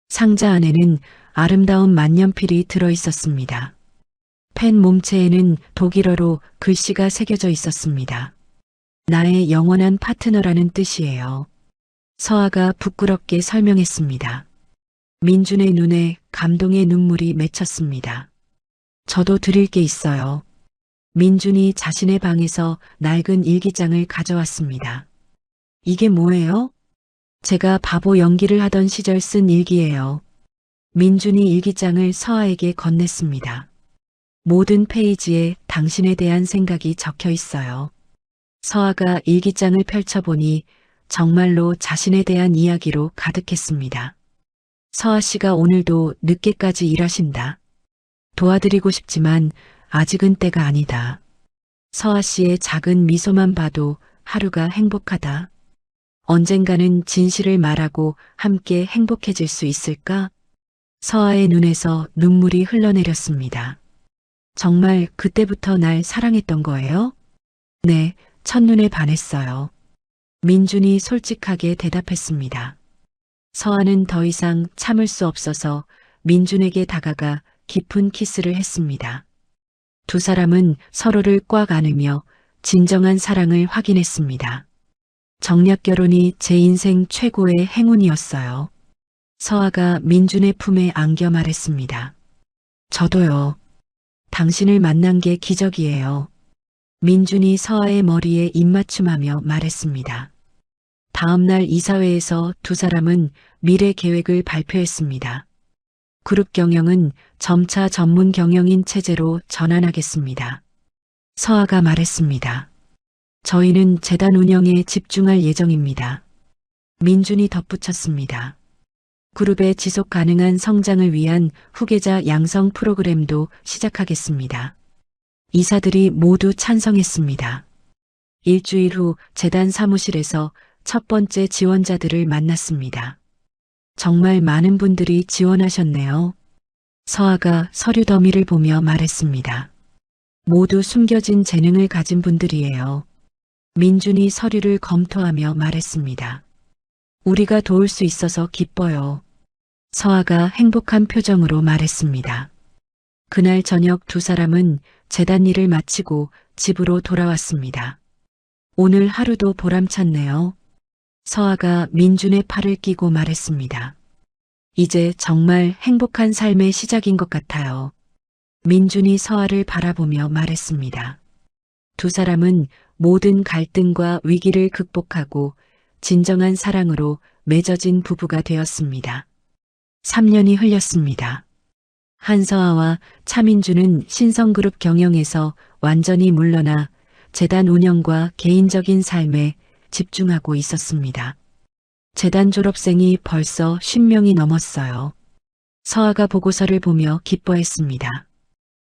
상자 안에는 아름다운 만년필이 들어있었습니다. 펜 몸체에는 독일어로 글씨가 새겨져 있었습니다. 나의 영원한 파트너라는 뜻이에요. 서아가 부끄럽게 설명했습니다. 민준의 눈에 감동의 눈물이 맺혔습니다. 저도 드릴 게 있어요. 민준이 자신의 방에서 낡은 일기장을 가져왔습니다. 이게 뭐예요? 제가 바보 연기를 하던 시절 쓴 일기예요. 민준이 일기장을 서아에게 건넸습니다. 모든 페이지에 당신에 대한 생각이 적혀 있어요. 서아가 일기장을 펼쳐보니 정말로 자신에 대한 이야기로 가득했습니다. 서아 씨가 오늘도 늦게까지 일하신다. 도와드리고 싶지만 아직은 때가 아니다. 서아 씨의 작은 미소만 봐도 하루가 행복하다. 언젠가는 진실을 말하고 함께 행복해질 수 있을까? 서아의 눈에서 눈물이 흘러내렸습니다. 정말 그때부터 날 사랑했던 거예요? 네, 첫눈에 반했어요. 민준이 솔직하게 대답했습니다. 서아는 더 이상 참을 수 없어서 민준에게 다가가 깊은 키스를 했습니다. 두 사람은 서로를 꽉 안으며 진정한 사랑을 확인했습니다. 정략 결혼이 제 인생 최고의 행운이었어요. 서아가 민준의 품에 안겨 말했습니다. 저도요. 당신을 만난 게 기적이에요. 민준이 서아의 머리에 입맞춤하며 말했습니다. 다음 날 이사회에서 두 사람은 미래 계획을 발표했습니다. 그룹 경영은 점차 전문 경영인 체제로 전환하겠습니다. 서아가 말했습니다. 저희는 재단 운영에 집중할 예정입니다. 민준이 덧붙였습니다. 그룹의 지속 가능한 성장을 위한 후계자 양성 프로그램도 시작하겠습니다. 이사들이 모두 찬성했습니다. 일주일 후 재단 사무실에서 첫 번째 지원자들을 만났습니다. 정말 많은 분들이 지원하셨네요. 서아가 서류 더미를 보며 말했습니다. 모두 숨겨진 재능을 가진 분들이에요. 민준이 서류를 검토하며 말했습니다. 우리가 도울 수 있어서 기뻐요. 서아가 행복한 표정으로 말했습니다. 그날 저녁 두 사람은 재단 일을 마치고 집으로 돌아왔습니다. 오늘 하루도 보람찼네요. 서아가 민준의 팔을 끼고 말했습니다. 이제 정말 행복한 삶의 시작인 것 같아요. 민준이 서아를 바라보며 말했습니다. 두 사람은 모든 갈등과 위기를 극복하고 진정한 사랑으로 맺어진 부부가 되었습니다. 3년이 흘렸습니다. 한서아와 차민준은 신성그룹 경영에서 완전히 물러나 재단 운영과 개인적인 삶에 집중하고 있었습니다. 재단 졸업생이 벌써 10명이 넘었어요. 서아가 보고서를 보며 기뻐했습니다.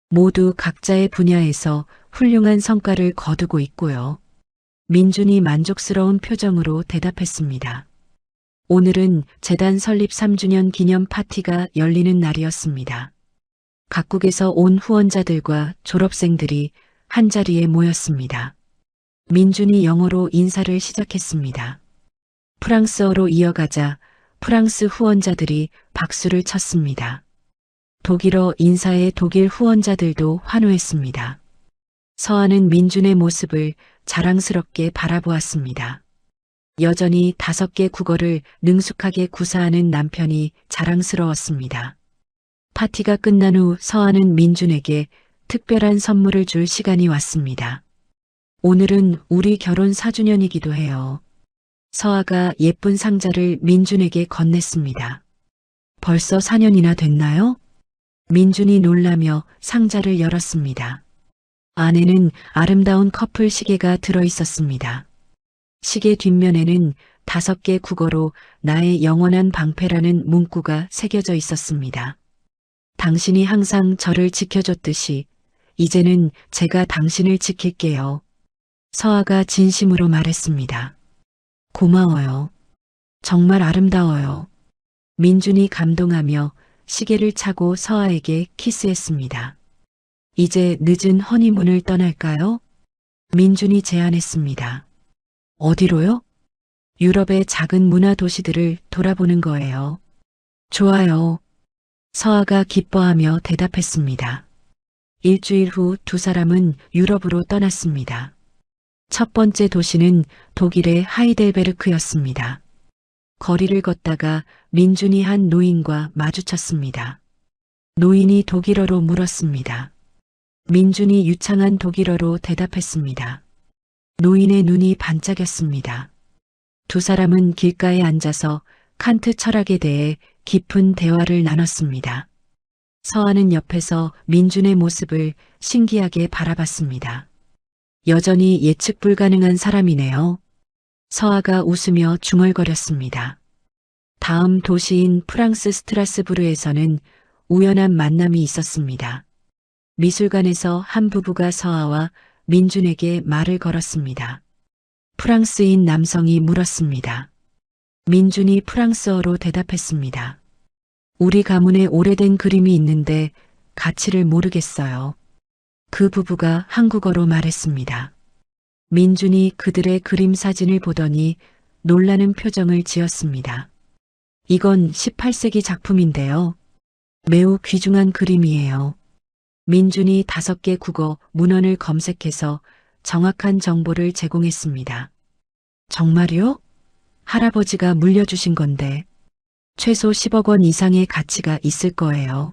모두 각자의 분야에서 훌륭한 성과를 거두고 있고요. 민준이 만족스러운 표정으로 대답했습니다. 오늘은 재단 설립 3주년 기념 파티가 열리는 날이었습니다. 각국에서 온 후원자들과 졸업생들이 한자리에 모였습니다. 민준이 영어로 인사를 시작했습니다. 프랑스어로 이어가자 프랑스 후원자들이 박수를 쳤습니다. 독일어 인사에 독일 후원자들도 환호했습니다. 서아는 민준의 모습을 자랑스럽게 바라보았습니다. 여전히 5개 국어를 능숙하게 구사하는 남편이 자랑스러웠습니다. 파티가 끝난 후 서아는 민준에게 특별한 선물을 줄 시간이 왔습니다. 오늘은 우리 결혼 4주년이기도 해요. 서아가 예쁜 상자를 민준에게 건넸습니다. 벌써 4년이나 됐나요? 민준이 놀라며 상자를 열었습니다. 안에는 아름다운 커플 시계가 들어 있었습니다. 시계 뒷면에는 5개 국어로 나의 영원한 방패라는 문구가 새겨져 있었습니다. 당신이 항상 저를 지켜줬듯이 이제는 제가 당신을 지킬게요. 서아가 진심으로 말했습니다. 고마워요. 정말 아름다워요. 민준이 감동하며 시계를 차고 서아에게 키스했습니다. 이제 늦은 허니문을 떠날까요? 민준이 제안했습니다. 어디로요? 유럽의 작은 문화 도시들을 돌아보는 거예요. 좋아요. 서아가 기뻐하며 대답했습니다. 일주일 후 2사람은 유럽으로 떠났습니다. 첫 번째 도시는 독일의 하이델베르크였습니다. 거리를 걷다가 민준이 한 노인과 마주쳤습니다. 노인이 독일어로 물었습니다. 민준이 유창한 독일어로 대답했습니다. 노인의 눈이 반짝였습니다. 2사람은 길가에 앉아서 칸트 철학에 대해 깊은 대화를 나눴습니다. 서아는 옆에서 민준의 모습을 신기하게 바라봤습니다. 여전히 예측 불가능한 사람이네요. 서아가 웃으며 중얼거렸습니다. 다음 도시인 프랑스 스트라스부르에서는 우연한 만남이 있었습니다. 미술관에서 한 부부가 서아와 민준에게 말을 걸었습니다. 프랑스인 남성이 물었습니다. 민준이 프랑스어로 대답했습니다. 우리 가문에 오래된 그림이 있는데 가치를 모르겠어요. 그 부부가 한국어로 말했습니다. 민준이 그들의 그림 사진을 보더니 놀라는 표정을 지었습니다. 이건 18세기 작품인데요. 매우 귀중한 그림이에요. 민준이 5개 국어 문헌을 검색해서 정확한 정보를 제공했습니다. 정말요? 할아버지가 물려주신 건데 최소 10억 원 이상의 가치가 있을 거예요.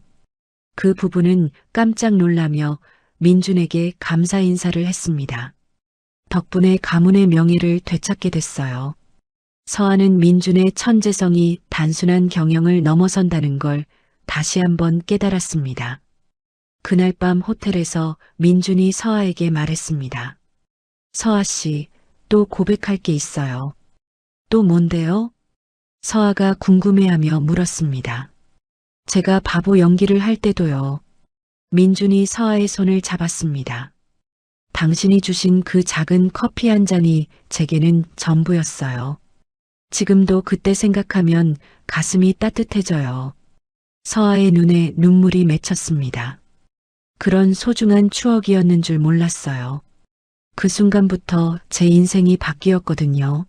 그 부부는 깜짝 놀라며 민준에게 감사 인사를 했습니다. 덕분에 가문의 명예를 되찾게 됐어요. 서아는 민준의 천재성이 단순한 경영을 넘어선다는 걸 다시 한번 깨달았습니다. 그날 밤 호텔에서 민준이 서아에게 말했습니다. 서아 씨, 또 고백할 게 있어요. 또 뭔데요? 서아가 궁금해하며 물었습니다. 제가 바보 연기를 할 때도요. 민준이 서아의 손을 잡았습니다. 당신이 주신 그 작은 커피 한 잔이 제게는 전부였어요. 지금도 그때 생각하면 가슴이 따뜻해져요. 서아의 눈에 눈물이 맺혔습니다. 그런 소중한 추억이었는 줄 몰랐어요. 그 순간부터 제 인생이 바뀌었거든요.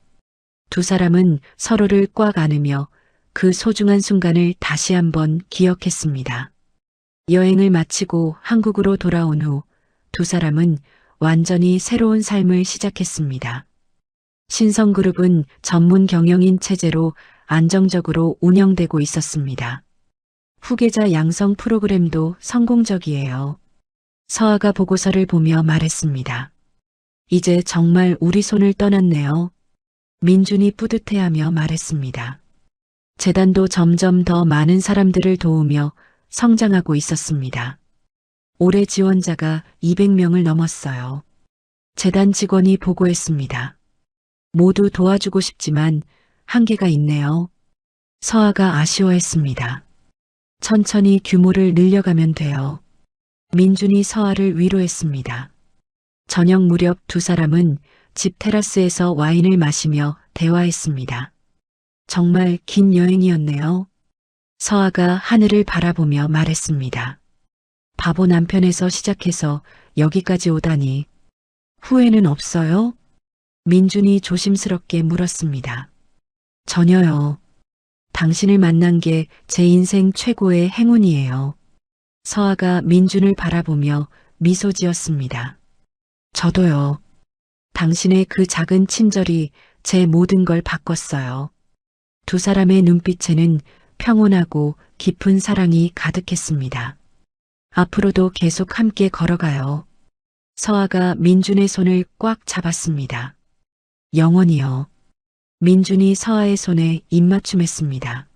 2사람은 서로를 꽉 안으며 그 소중한 순간을 다시 한번 기억했습니다. 여행을 마치고 한국으로 돌아온 후 2사람은 완전히 새로운 삶을 시작했습니다. 신성그룹은 전문 경영인 체제로 안정적으로 운영되고 있었습니다. 후계자 양성 프로그램도 성공적이에요. 서아가 보고서를 보며 말했습니다. 이제 정말 우리 손을 떠났네요. 민준이 뿌듯해하며 말했습니다. 재단도 점점 더 많은 사람들을 도우며 성장하고 있었습니다. 올해 지원자가 200명을 넘었어요. 재단 직원이 보고했습니다. 모두 도와주고 싶지만 한계가 있네요. 서아가 아쉬워했습니다. 천천히 규모를 늘려가면 돼요. 민준이 서아를 위로했습니다. 저녁 무렵 두 사람은 집 테라스에서 와인을 마시며 대화했습니다. 정말 긴 여행이었네요. 서아가 하늘을 바라보며 말했습니다. 바보 남편에서 시작해서 여기까지 오다니. 후회는 없어요? 민준이 조심스럽게 물었습니다. 전혀요. 당신을 만난 게 제 인생 최고의 행운이에요. 서아가 민준을 바라보며 미소 지었습니다. 저도요. 당신의 그 작은 친절이 제 모든 걸 바꿨어요. 두 사람의 눈빛에는 평온하고 깊은 사랑이 가득했습니다. 앞으로도 계속 함께 걸어가요. 서아가 민준의 손을 꽉 잡았습니다. 영원히요. 민준이 서아의 손에 입맞춤했습니다.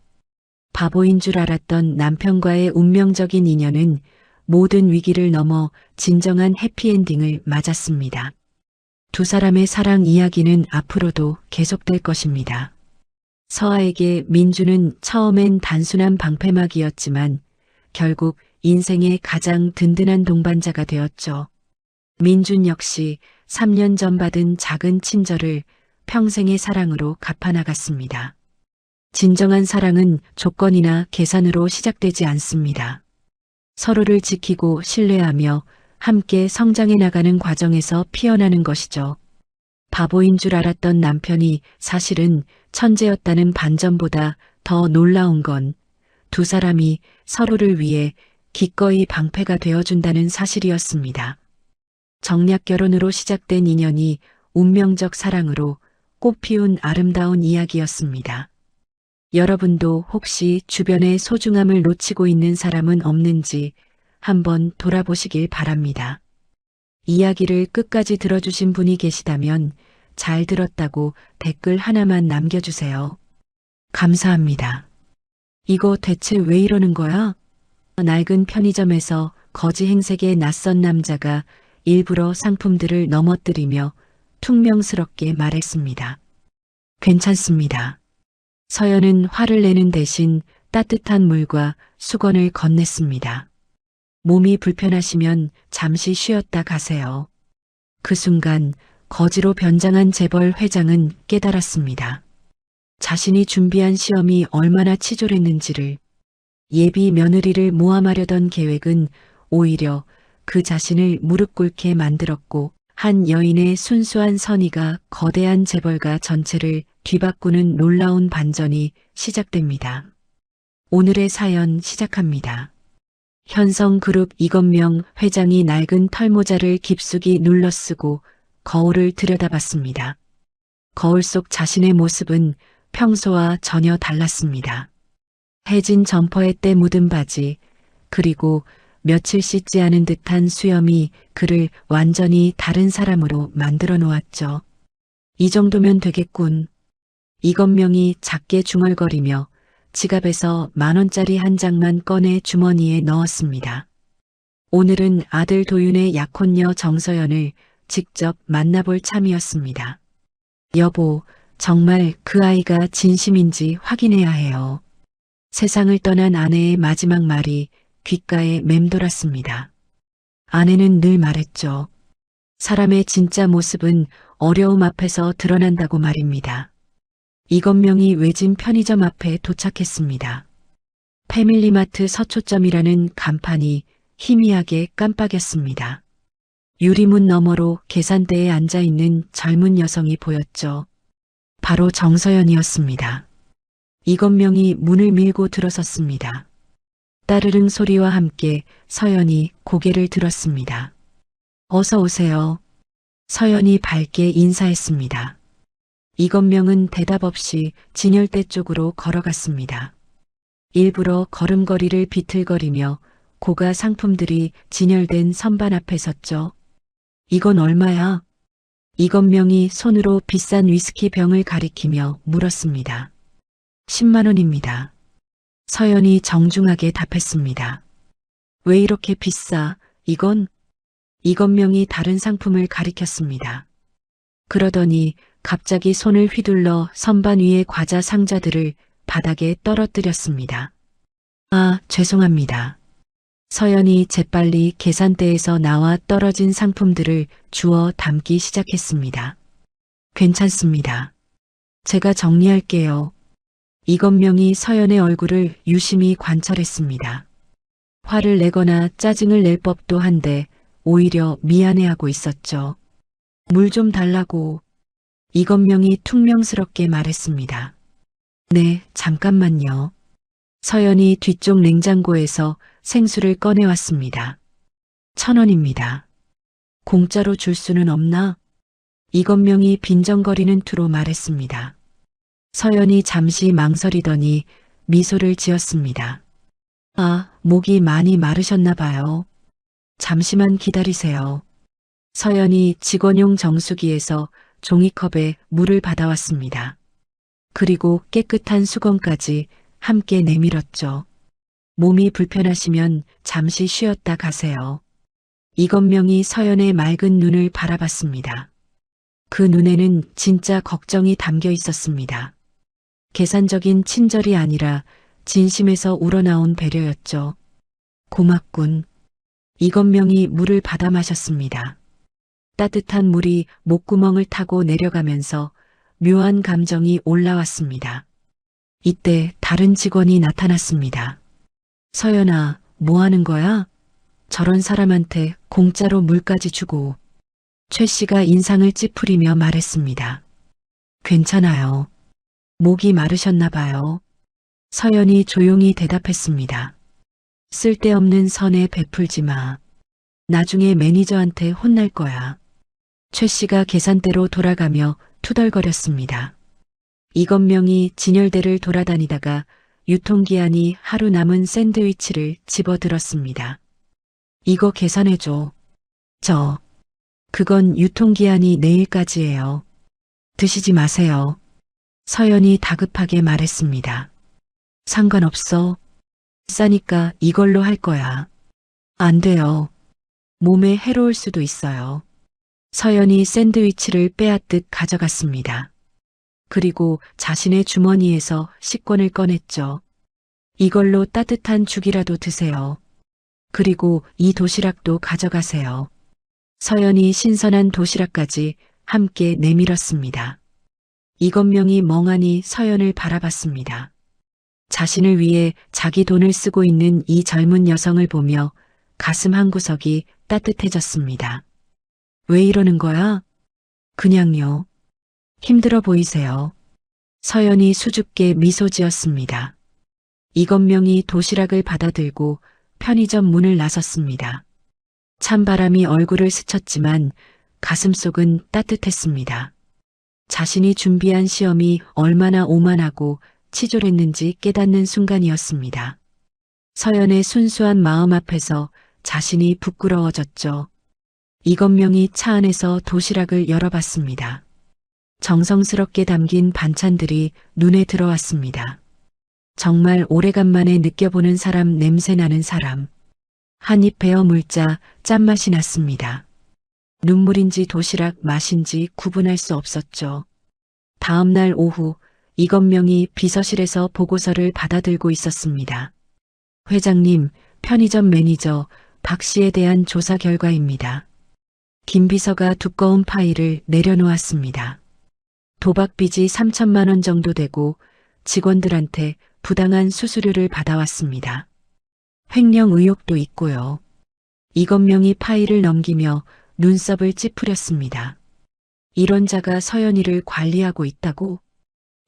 바보인 줄 알았던 남편과의 운명적인 인연은 모든 위기를 넘어 진정한 해피엔딩을 맞았습니다. 두 사람의 사랑 이야기는 앞으로도 계속될 것입니다. 서아에게 민준은 처음엔 단순한 방패막이었지만 결국 인생의 가장 든든한 동반자가 되었죠. 민준 역시 3년 전 받은 작은 친절을 평생의 사랑으로 갚아나갔습니다. 진정한 사랑은 조건이나 계산으로 시작되지 않습니다. 서로를 지키고 신뢰하며 함께 성장해 나가는 과정에서 피어나는 것이죠. 바보인 줄 알았던 남편이 사실은 천재였다는 반전보다 더 놀라운 건 두 사람이 서로를 위해 기꺼이 방패가 되어준다는 사실이었습니다. 정략 결혼으로 시작된 인연이 운명적 사랑으로 꽃피운 아름다운 이야기였습니다. 여러분도 혹시 주변의 소중함을 놓치고 있는 사람은 없는지 한번 돌아보시길 바랍니다. 이야기를 끝까지 들어주신 분이 계시다면 잘 들었다고 댓글 하나만 남겨주세요. 감사합니다. 이거 대체 왜 이러는 거야? 낡은 편의점에서 거지 행색의 낯선 남자가 일부러 상품들을 넘어뜨리며 퉁명스럽게 말했습니다. 괜찮습니다. 서연은 화를 내는 대신 따뜻한 물과 수건을 건넸습니다. 몸이 불편하시면 잠시 쉬었다 가세요. 그 순간 거지로 변장한 재벌 회장은 깨달았습니다. 자신이 준비한 시험이 얼마나 치졸했는지를. 예비 며느리를 모함하려던 계획은 오히려 그 자신을 무릎 꿇게 만들었고 한 여인의 순수한 선의가 거대한 재벌가 전체를 뒤바꾸는 놀라운 반전이 시작됩니다. 오늘의 사연 시작합니다. 현성그룹 이건명 회장이 낡은 털모자를 깊숙이 눌러쓰고 거울을 들여다봤습니다. 거울 속 자신의 모습은 평소와 전혀 달랐습니다. 해진 점퍼에 때 묻은 바지, 그리고 며칠 씻지 않은 듯한 수염이 그를 완전히 다른 사람으로 만들어 놓았죠. 이 정도면 되겠군. 이건명이 작게 중얼거리며 지갑에서 10,000원짜리 한 장만 꺼내 주머니에 넣었습니다. 오늘은 아들 도윤의 약혼녀 정서연을 직접 만나볼 참이었습니다. 여보, 정말 그 아이가 진심인지 확인해야 해요. 세상을 떠난 아내의 마지막 말이 귓가에 맴돌았습니다. 아내는 늘 말했죠. 사람의 진짜 모습은 어려움 앞에서 드러난다고 말입니다. 이건명이 외진 편의점 앞에 도착했습니다. 패밀리마트 서초점이라는 간판이 희미하게 깜빡였습니다. 유리문 너머로 계산대에 앉아있는 젊은 여성이 보였죠. 바로 정서연이었습니다. 이건명이 문을 밀고 들어섰습니다. 따르릉 소리와 함께 서연이 고개를 들었습니다. 어서 오세요. 서연이 밝게 인사했습니다. 이건명은 대답 없이 진열대 쪽으로 걸어갔습니다. 일부러 걸음걸이를 비틀거리며 고가 상품들이 진열된 선반 앞에 섰죠. 이건 얼마야? 이건명이 손으로 비싼 위스키 병을 가리키며 물었습니다. 10만 원입니다. 서연이 정중하게 답했습니다. 왜 이렇게 비싸? 이건 이건명이 다른 상품을 가리켰습니다. 그러더니 갑자기 손을 휘둘러 선반 위의 과자 상자들을 바닥에 떨어뜨렸습니다. 아, 죄송합니다. 서연이 재빨리 계산대에서 나와 떨어진 상품들을 주워 담기 시작했습니다. 괜찮습니다. 제가 정리할게요. 이건명이 서연의 얼굴을 유심히 관찰했습니다. 화를 내거나 짜증을 낼 법도 한데 오히려 미안해하고 있었죠. 물 좀 달라고. 이건명이 퉁명스럽게 말했습니다. 네, 잠깐만요. 서연이 뒤쪽 냉장고에서 생수를 꺼내왔습니다. 1,000원입니다. 공짜로 줄 수는 없나? 이건명이 빈정거리는 투로 말했습니다. 서연이 잠시 망설이더니 미소를 지었습니다. 아, 목이 많이 마르셨나 봐요. 잠시만 기다리세요. 서연이 직원용 정수기에서 종이컵에 물을 받아왔습니다. 그리고 깨끗한 수건까지 함께 내밀었죠. 몸이 불편하시면 잠시 쉬었다 가세요. 이건명이 서연의 맑은 눈을 바라봤습니다. 그 눈에는 진짜 걱정이 담겨 있었습니다. 계산적인 친절이 아니라 진심에서 우러나온 배려였죠. 고맙군. 이건명이 물을 받아 마셨습니다. 따뜻한 물이 목구멍을 타고 내려가면서 묘한 감정이 올라왔습니다. 이때 다른 직원이 나타났습니다. 서연아, 뭐 하는 거야? 저런 사람한테 공짜로 물까지 주고. 최 씨가 인상을 찌푸리며 말했습니다. 괜찮아요. 목이 마르셨나 봐요. 서연이 조용히 대답했습니다. 쓸데없는 선에 베풀지 마. 나중에 매니저한테 혼날 거야. 최 씨가 계산대로 돌아가며 투덜거렸습니다. 이건명이 진열대를 돌아다니다가 유통기한이 하루 남은 샌드위치를 집어들었습니다. 이거 계산해줘. 그건 유통기한이 내일까지예요. 드시지 마세요. 서연이 다급하게 말했습니다. 상관없어. 싸니까 이걸로 할 거야. 안 돼요. 몸에 해로울 수도 있어요. 서연이 샌드위치를 빼앗듯 가져갔습니다. 그리고 자신의 주머니에서 식권을 꺼냈죠. 이걸로 따뜻한 죽이라도 드세요. 그리고 이 도시락도 가져가세요. 서연이 신선한 도시락까지 함께 내밀었습니다. 이건명이 멍하니 서연을 바라봤습니다. 자신을 위해 자기 돈을 쓰고 있는 이 젊은 여성을 보며 가슴 한구석이 따뜻해졌습니다. 왜 이러는 거야? 그냥요. 힘들어 보이세요. 서연이 수줍게 미소 지었습니다. 이건명이 도시락을 받아들고 편의점 문을 나섰습니다. 찬바람이 얼굴을 스쳤지만 가슴속은 따뜻했습니다. 자신이 준비한 시험이 얼마나 오만하고 치졸했는지 깨닫는 순간이었습니다. 서연의 순수한 마음 앞에서 자신이 부끄러워졌죠. 이건명이 차 안에서 도시락을 열어봤습니다. 정성스럽게 담긴 반찬들이 눈에 들어왔습니다. 정말 오래간만에 느껴보는 사람 냄새 나는 사람. 한 입 베어 물자 짠맛이 났습니다. 눈물인지 도시락 맛인지 구분할 수 없었죠. 다음 날 오후 이건명이 비서실에서 보고서를 받아들고 있었습니다. 회장님, 편의점 매니저 박 씨에 대한 조사 결과입니다. 김 비서가 두꺼운 파일을 내려놓았습니다. 도박빚이 3천만 원 정도 되고 직원들한테 부당한 수수료를 받아왔습니다. 횡령 의혹도 있고요. 이건명이 파일을 넘기며 눈썹을 찌푸렸습니다. 이런 자가 서연이를 관리하고 있다고?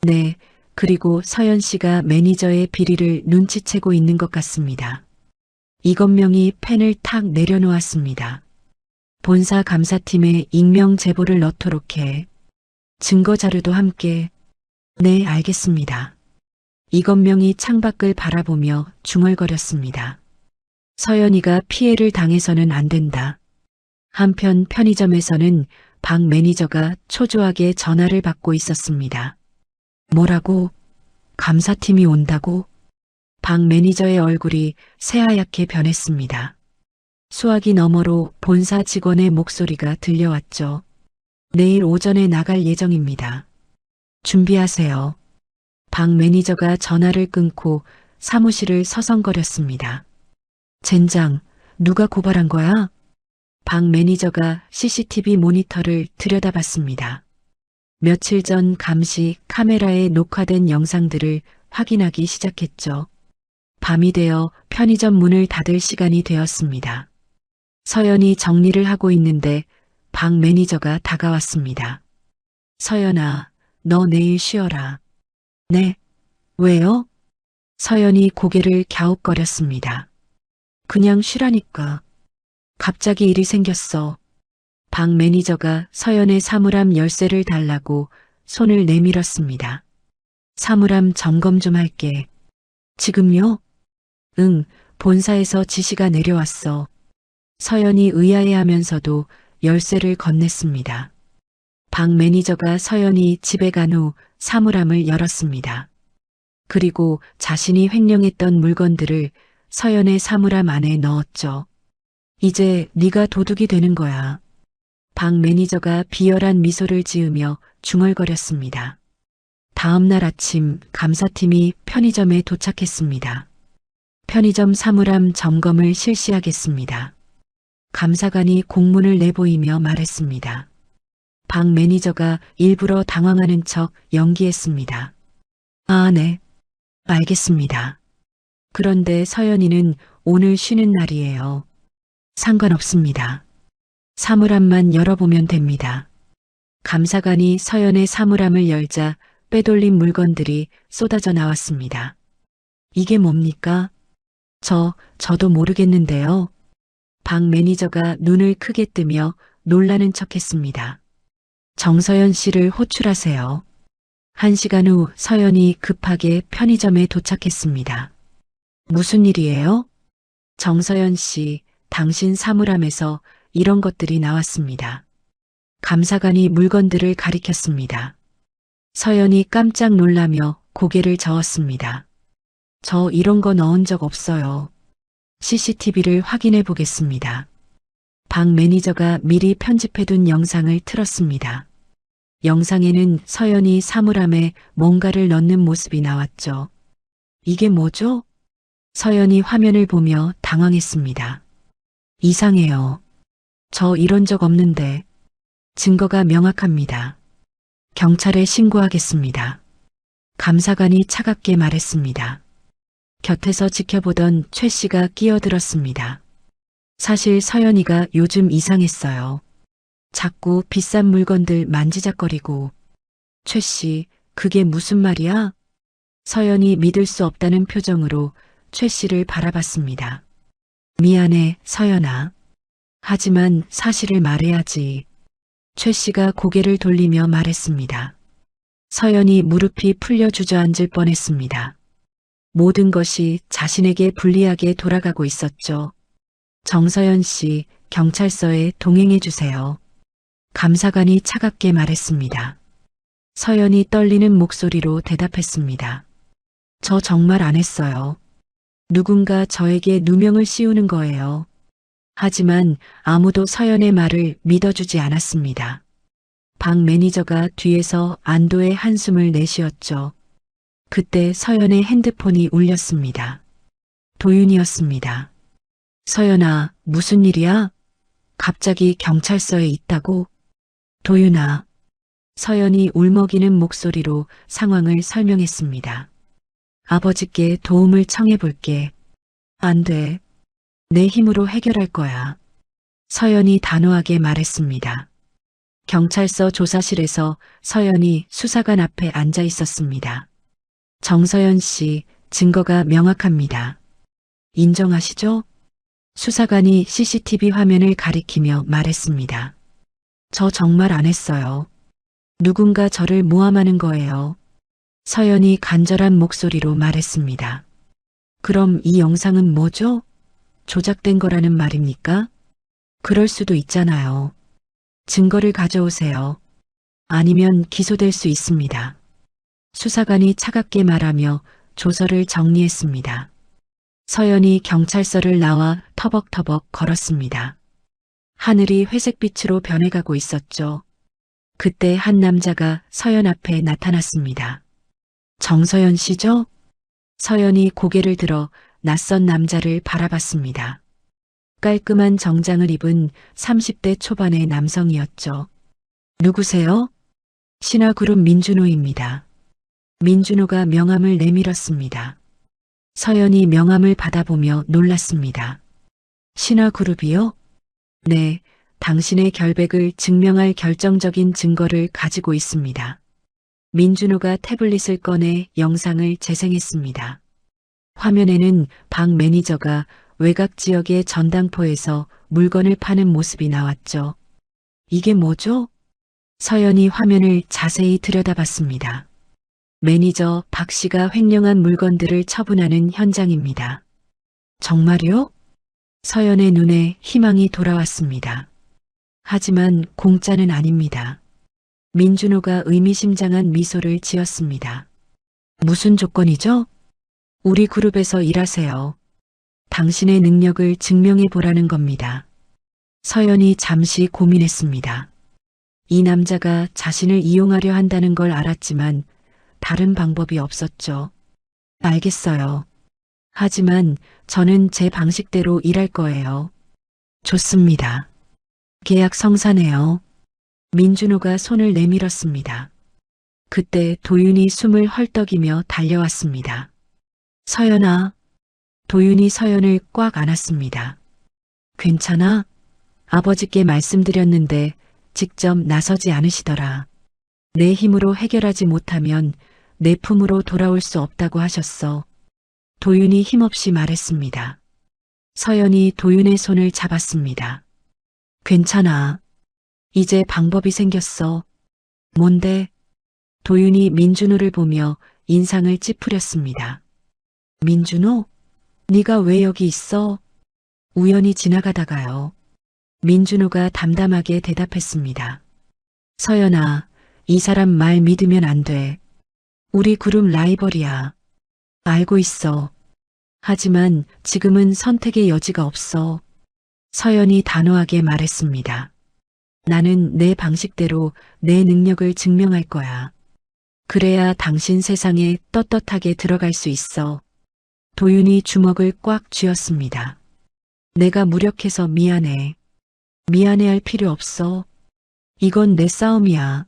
네, 그리고 서연 씨가 매니저의 비리를 눈치채고 있는 것 같습니다. 이건명이 펜을 탁 내려놓았습니다. 본사 감사팀에 익명 제보를 넣도록 해. 증거 자료도 함께. 네, 알겠습니다. 이건명이 창밖을 바라보며 중얼거렸습니다. 서연이가 피해를 당해서는 안 된다. 한편 편의점에서는 박 매니저가 초조하게 전화를 받고 있었습니다. 뭐라고? 감사팀이 온다고? 박 매니저의 얼굴이 새하얗게 변했습니다. 수화기 너머로 본사 직원의 목소리가 들려왔죠. 내일 오전에 나갈 예정입니다. 준비하세요. 박 매니저가 전화를 끊고 사무실을 서성거렸습니다. 젠장, 누가 고발한 거야? 박 매니저가 CCTV 모니터를 들여다봤습니다. 며칠 전 감시 카메라에 녹화된 영상들을 확인하기 시작했죠. 밤이 되어 편의점 문을 닫을 시간이 되었습니다. 서연이 정리를 하고 있는데 박 매니저가 다가왔습니다. 서연아, 너 내일 쉬어라. 네? 왜요? 서연이 고개를 갸웃거렸습니다. 그냥 쉬라니까. 갑자기 일이 생겼어. 박 매니저가 서연의 사물함 열쇠를 달라고 손을 내밀었습니다. 사물함 점검 좀 할게. 지금요? 응, 본사에서 지시가 내려왔어. 서연이 의아해하면서도 열쇠를 건넸습니다. 박 매니저가 서연이 집에 간 후 사물함을 열었습니다. 그리고 자신이 횡령했던 물건들을 서연의 사물함 안에 넣었죠. 이제 네가 도둑이 되는 거야. 박 매니저가 비열한 미소를 지으며 중얼거렸습니다. 다음 날 아침 감사팀이 편의점에 도착했습니다. 편의점 사물함 점검을 실시하겠습니다. 감사관이 공문을 내보이며 말했습니다. 박 매니저가 일부러 당황하는 척 연기했습니다. 아, 네. 알겠습니다. 그런데 서연이는 오늘 쉬는 날이에요. 상관없습니다. 사물함만 열어보면 됩니다. 감사관이 서연의 사물함을 열자 빼돌린 물건들이 쏟아져 나왔습니다. 이게 뭡니까? 저도 모르겠는데요. 박 매니저가 눈을 크게 뜨며 놀라는 척했습니다. 정서연 씨를 호출하세요. 1시간 후 서연이 급하게 편의점에 도착했습니다. 무슨 일이에요? 정서연 씨, 당신 사물함에서 이런 것들이 나왔습니다. 감사관이 물건들을 가리켰습니다. 서연이 깜짝 놀라며 고개를 저었습니다. 저 이런 거 넣은 적 없어요. CCTV를 확인해 보겠습니다. 박 매니저가 미리 편집해둔 영상을 틀었습니다. 영상에는 서연이 사물함에 뭔가를 넣는 모습이 나왔죠. 이게 뭐죠? 서연이 화면을 보며 당황했습니다. 이상해요. 저 이런 적 없는데. 증거가 명확합니다. 경찰에 신고하겠습니다. 감사관이 차갑게 말했습니다. 곁에서 지켜보던 최 씨가 끼어들었습니다. 사실 서연이가 요즘 이상했어요. 자꾸 비싼 물건들 만지작거리고. 최 씨, 그게 무슨 말이야? 서연이 믿을 수 없다는 표정으로 최 씨를 바라봤습니다. 미안해, 서연아. 하지만 사실을 말해야지. 최 씨가 고개를 돌리며 말했습니다. 서연이 무릎이 풀려 주저앉을 뻔했습니다. 모든 것이 자신에게 불리하게 돌아가고 있었죠. 정서연 씨, 경찰서에 동행해 주세요. 감사관이 차갑게 말했습니다. 서연이 떨리는 목소리로 대답했습니다. 저 정말 안 했어요. 누군가 저에게 누명을 씌우는 거예요. 하지만 아무도 서연의 말을 믿어주지 않았습니다. 박 매니저가 뒤에서 안도의 한숨을 내쉬었죠. 그때 서연의 핸드폰이 울렸습니다. 도윤이었습니다. 서연아, 무슨 일이야? 갑자기 경찰서에 있다고? 도윤아. 서연이 울먹이는 목소리로 상황을 설명했습니다. 아버지께 도움을 청해볼게. 안 돼. 내 힘으로 해결할 거야. 서연이 단호하게 말했습니다. 경찰서 조사실에서 서연이 수사관 앞에 앉아 있었습니다. 정서연 씨, 증거가 명확합니다. 인정하시죠? 수사관이 CCTV 화면을 가리키며 말했습니다. 저 정말 안 했어요. 누군가 저를 모함하는 거예요. 서연이 간절한 목소리로 말했습니다. 그럼 이 영상은 뭐죠? 조작된 거라는 말입니까? 그럴 수도 있잖아요. 증거를 가져오세요. 아니면 기소될 수 있습니다. 수사관이 차갑게 말하며 조서를 정리했습니다. 서연이 경찰서를 나와 터벅터벅 걸었습니다. 하늘이 회색빛으로 변해가고 있었죠. 그때 한 남자가 서연 앞에 나타났습니다. 정서연 씨죠? 서연이 고개를 들어 낯선 남자를 바라봤습니다. 깔끔한 정장을 입은 30대 초반의 남성이었죠. 누구세요? 신화그룹 민준호입니다. 민준호가 명함을 내밀었습니다. 서연이 명함을 받아보며 놀랐습니다. 신화그룹이요? 네, 당신의 결백을 증명할 결정적인 증거를 가지고 있습니다. 민준호가 태블릿을 꺼내 영상을 재생했습니다. 화면에는 박 매니저가 외곽 지역의 전당포에서 물건을 파는 모습이 나왔죠. 이게 뭐죠? 서연이 화면을 자세히 들여다봤습니다. 매니저 박 씨가 횡령한 물건들을 처분하는 현장입니다. 정말요? 서연의 눈에 희망이 돌아왔습니다. 하지만 공짜는 아닙니다. 민준호가 의미심장한 미소를 지었습니다. 무슨 조건이죠? 우리 그룹에서 일하세요. 당신의 능력을 증명해 보라는 겁니다. 서연이 잠시 고민했습니다. 이 남자가 자신을 이용하려 한다는 걸 알았지만 다른 방법이 없었죠. 알겠어요. 하지만 저는 제 방식대로 일할 거예요. 좋습니다. 계약 성사네요. 민준호가 손을 내밀었습니다. 그때 도윤이 숨을 헐떡이며 달려왔습니다. 서연아. 도윤이 서연을 꽉 안았습니다. 괜찮아? 아버지께 말씀드렸는데 직접 나서지 않으시더라. 내 힘으로 해결하지 못하면 내 품으로 돌아올 수 없다고 하셨어. 도윤이 힘없이 말했습니다. 서연이 도윤의 손을 잡았습니다. 괜찮아. 이제 방법이 생겼어. 뭔데? 도윤이 민준호를 보며 인상을 찌푸렸습니다. 민준호? 네가 왜 여기 있어? 우연히 지나가다가요. 민준호가 담담하게 대답했습니다. 서연아, 이 사람 말 믿으면 안 돼. 우리 그룹 라이벌이야. 알고 있어. 하지만 지금은 선택의 여지가 없어. 서연이 단호하게 말했습니다. 나는 내 방식대로 내 능력을 증명할 거야. 그래야 당신 세상에 떳떳하게 들어갈 수 있어. 도윤이 주먹을 꽉 쥐었습니다. 내가 무력해서 미안해. 미안해할 필요 없어. 이건 내 싸움이야.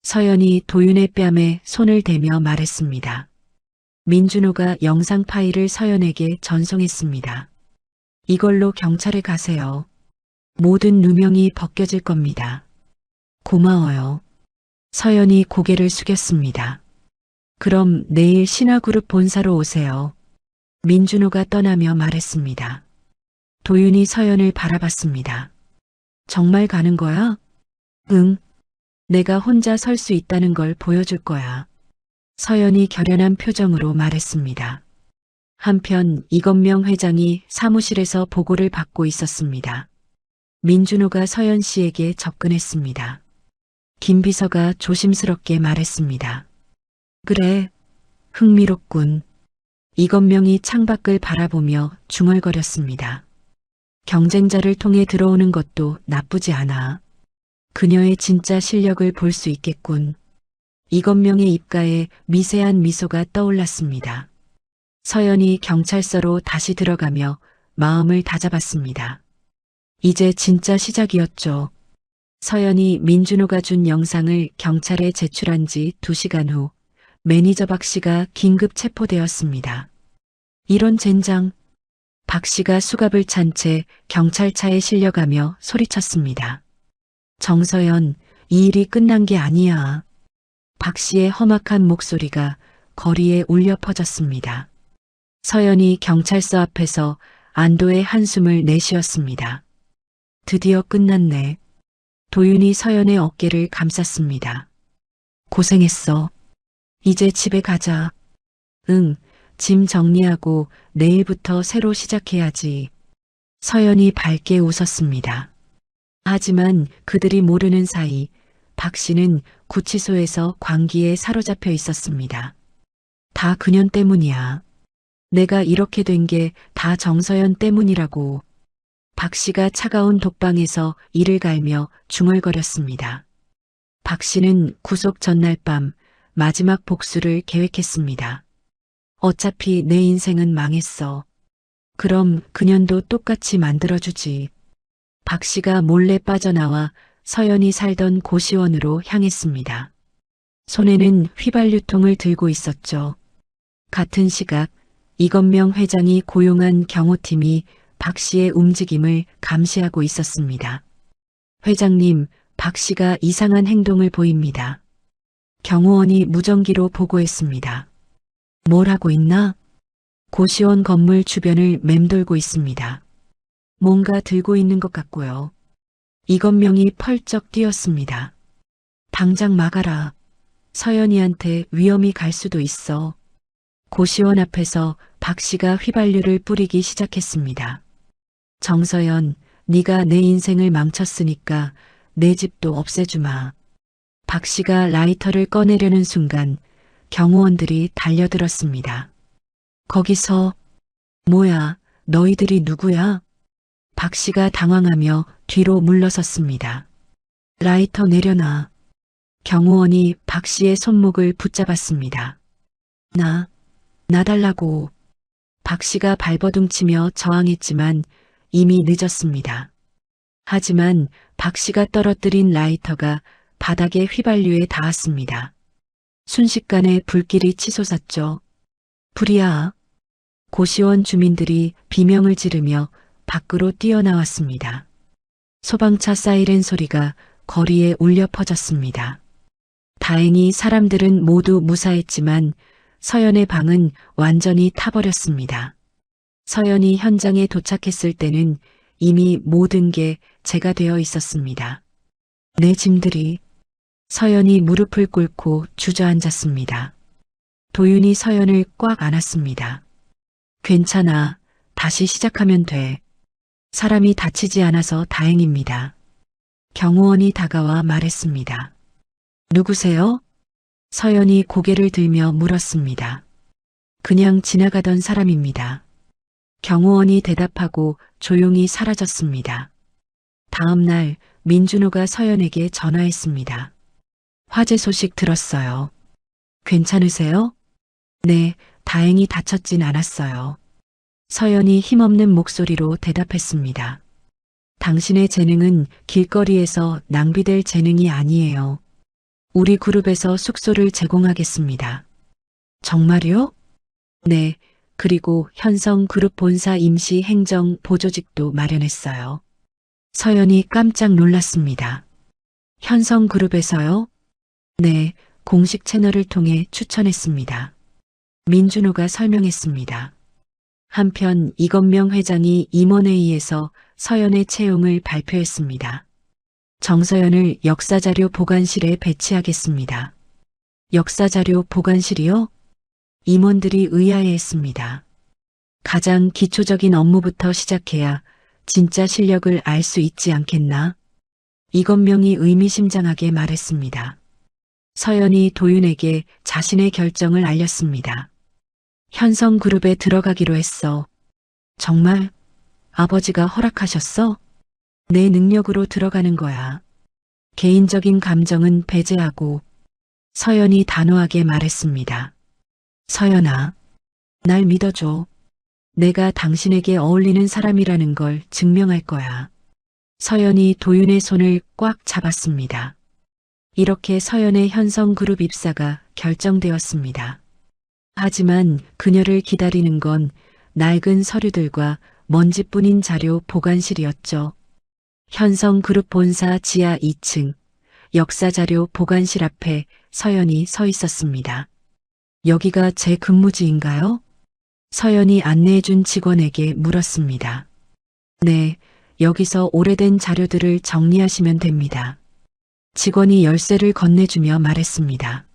서연이 도윤의 뺨에 손을 대며 말했습니다. 민준호가 영상 파일을 서연에게 전송했습니다. 이걸로 경찰에 가세요. 모든 누명이 벗겨질 겁니다. 고마워요. 서연이 고개를 숙였습니다. 그럼 내일 신화그룹 본사로 오세요. 민준호가 떠나며 말했습니다. 도윤이 서연을 바라봤습니다. 정말 가는 거야? 응. 내가 혼자 설 수 있다는 걸 보여줄 거야. 서연이 결연한 표정으로 말했습니다. 한편 이건명 회장이 사무실에서 보고를 받고 있었습니다. 민준호가 서연 씨에게 접근했습니다. 김 비서가 조심스럽게 말했습니다. 그래, 흥미롭군. 이건명이 창밖을 바라보며 중얼거렸습니다. 경쟁자를 통해 들어오는 것도 나쁘지 않아. 그녀의 진짜 실력을 볼 수 있겠군. 이건명의 입가에 미세한 미소가 떠올랐습니다. 서연이 경찰서로 다시 들어가며 마음을 다잡았습니다. 이제 진짜 시작이었죠. 서연이 민준호가 준 영상을 경찰에 제출한 지 2시간 후 매니저 박 씨가 긴급 체포되었습니다. 이런 젠장. 박 씨가 수갑을 찬 채 경찰차에 실려가며 소리쳤습니다. 정서연, 이 일이 끝난 게 아니야. 박 씨의 험악한 목소리가 거리에 울려 퍼졌습니다. 서연이 경찰서 앞에서 안도의 한숨을 내쉬었습니다. 드디어 끝났네. 도윤이 서연의 어깨를 감쌌습니다. 고생했어. 이제 집에 가자. 응, 짐 정리하고 내일부터 새로 시작해야지. 서연이 밝게 웃었습니다. 하지만 그들이 모르는 사이 박 씨는 구치소에서 광기에 사로잡혀 있었습니다. 다 그년 때문이야. 내가 이렇게 된 게 다 정서연 때문이라고. 박 씨가 차가운 독방에서 이를 갈며 중얼거렸습니다. 박 씨는 구속 전날 밤 마지막 복수를 계획했습니다. 어차피 내 인생은 망했어. 그럼 그년도 똑같이 만들어주지. 박 씨가 몰래 빠져나와 서연이 살던 고시원으로 향했습니다. 손에는 휘발유통을 들고 있었죠. 같은 시각 이건명 회장이 고용한 경호팀이 박 씨의 움직임을 감시하고 있었습니다. 회장님, 박 씨가 이상한 행동을 보입니다. 경호원이 무전기로 보고했습니다. 뭘 하고 있나? 고시원 건물 주변을 맴돌고 있습니다. 뭔가 들고 있는 것 같고요. 이건명이 펄쩍 뛰었습니다. 당장 막아라. 서연이한테 위험이 갈 수도 있어. 고시원 앞에서 박 씨가 휘발유를 뿌리기 시작했습니다. 정서연, 네가 내 인생을 망쳤으니까 내 집도 없애주마. 박 씨가 라이터를 꺼내려는 순간 경호원들이 달려들었습니다. 거기서 뭐야, 너희들이 누구야? 박 씨가 당황하며 뒤로 물러섰습니다. 라이터 내려놔. 경호원이 박 씨의 손목을 붙잡았습니다. 나 달라고. 박 씨가 발버둥치며 저항했지만 이미 늦었습니다. 하지만 박 씨가 떨어뜨린 라이터가 바닥에 휘발유에 닿았습니다. 순식간에 불길이 치솟았죠. 불이야. 고시원 주민들이 비명을 지르며 밖으로 뛰어나왔습니다. 소방차 사이렌 소리가 거리에 울려 퍼졌습니다. 다행히 사람들은 모두 무사했지만 서연의 방은 완전히 타버렸습니다. 서연이 현장에 도착했을 때는 이미 모든 게 제가 되어 있었습니다. 내 짐들이. 서연이 무릎을 꿇고 주저앉았습니다. 도윤이 서연을 꽉 안았습니다. 괜찮아. 다시 시작하면 돼. 사람이 다치지 않아서 다행입니다. 경호원이 다가와 말했습니다. 누구세요? 서연이 고개를 들며 물었습니다. 그냥 지나가던 사람입니다. 경호원이 대답하고 조용히 사라졌습니다. 다음 날 민준호가 서연에게 전화했습니다. 화재 소식 들었어요. 괜찮으세요? 네, 다행히 다쳤진 않았어요. 서연이 힘없는 목소리로 대답했습니다. 당신의 재능은 길거리에서 낭비될 재능이 아니에요. 우리 그룹에서 숙소를 제공하겠습니다. 정말요? 네, 그리고 현성 그룹 본사 임시 행정 보조직도 마련했어요. 서연이 깜짝 놀랐습니다. 현성 그룹에서요? 네, 공식 채널을 통해 추천했습니다. 민준호가 설명했습니다. 한편 이건명 회장이 임원회의에서 서연의 채용을 발표했습니다. 정서연을 역사자료 보관실에 배치하겠습니다. 역사자료 보관실이요? 임원들이 의아해했습니다. 가장 기초적인 업무부터 시작해야 진짜 실력을 알 수 있지 않겠나? 이건명이 의미심장하게 말했습니다. 서연이 도윤에게 자신의 결정을 알렸습니다. 현성그룹에 들어가기로 했어. 정말? 아버지가 허락하셨어? 내 능력으로 들어가는 거야. 개인적인 감정은 배제하고. 서연이 단호하게 말했습니다. 서연아, 날 믿어줘. 내가 당신에게 어울리는 사람이라는 걸 증명할 거야. 서연이 도윤의 손을 꽉 잡았습니다. 이렇게 서연의 현성그룹 입사가 결정되었습니다. 하지만 그녀를 기다리는 건 낡은 서류들과 먼지뿐인 자료 보관실이었죠. 현성그룹 본사 지하 2층 역사자료 보관실 앞에 서연이 서 있었습니다. 여기가 제 근무지인가요? 서연이 안내해준 직원에게 물었습니다. 네, 여기서 오래된 자료들을 정리하시면 됩니다. 직원이 열쇠를 건네주며 말했습니다.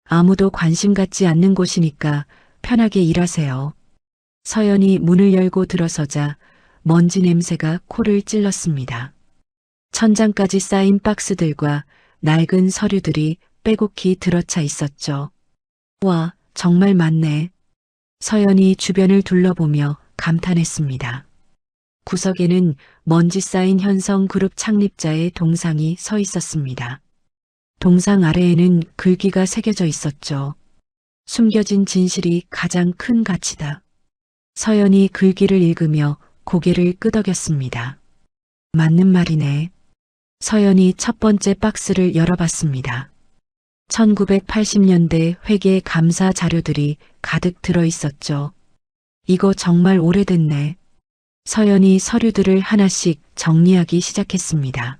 아무도 관심 갖지 않는 곳이니까 편하게 일하세요. 서연이 문을 열고 들어서자 먼지 냄새가 코를 찔렀습니다. 천장까지 쌓인 박스들과 낡은 서류들이 빼곡히 들어차 있었죠. 와, 정말 많네. 서연이 주변을 둘러보며 감탄했습니다. 구석에는 먼지 쌓인 현성그룹 창립자의 동상이 서 있었습니다. 동상 아래에는 글귀가 새겨져 있었죠. 숨겨진 진실이 가장 큰 가치다. 서연이 글귀를 읽으며 고개를 끄덕였습니다. 맞는 말이네. 서연이 첫 번째 박스를 열어봤습니다. 1980년대 회계 감사 자료들이 가득 들어 있었죠. 이거 정말 오래됐네. 서연이 서류들을 하나씩 정리하기 시작했습니다.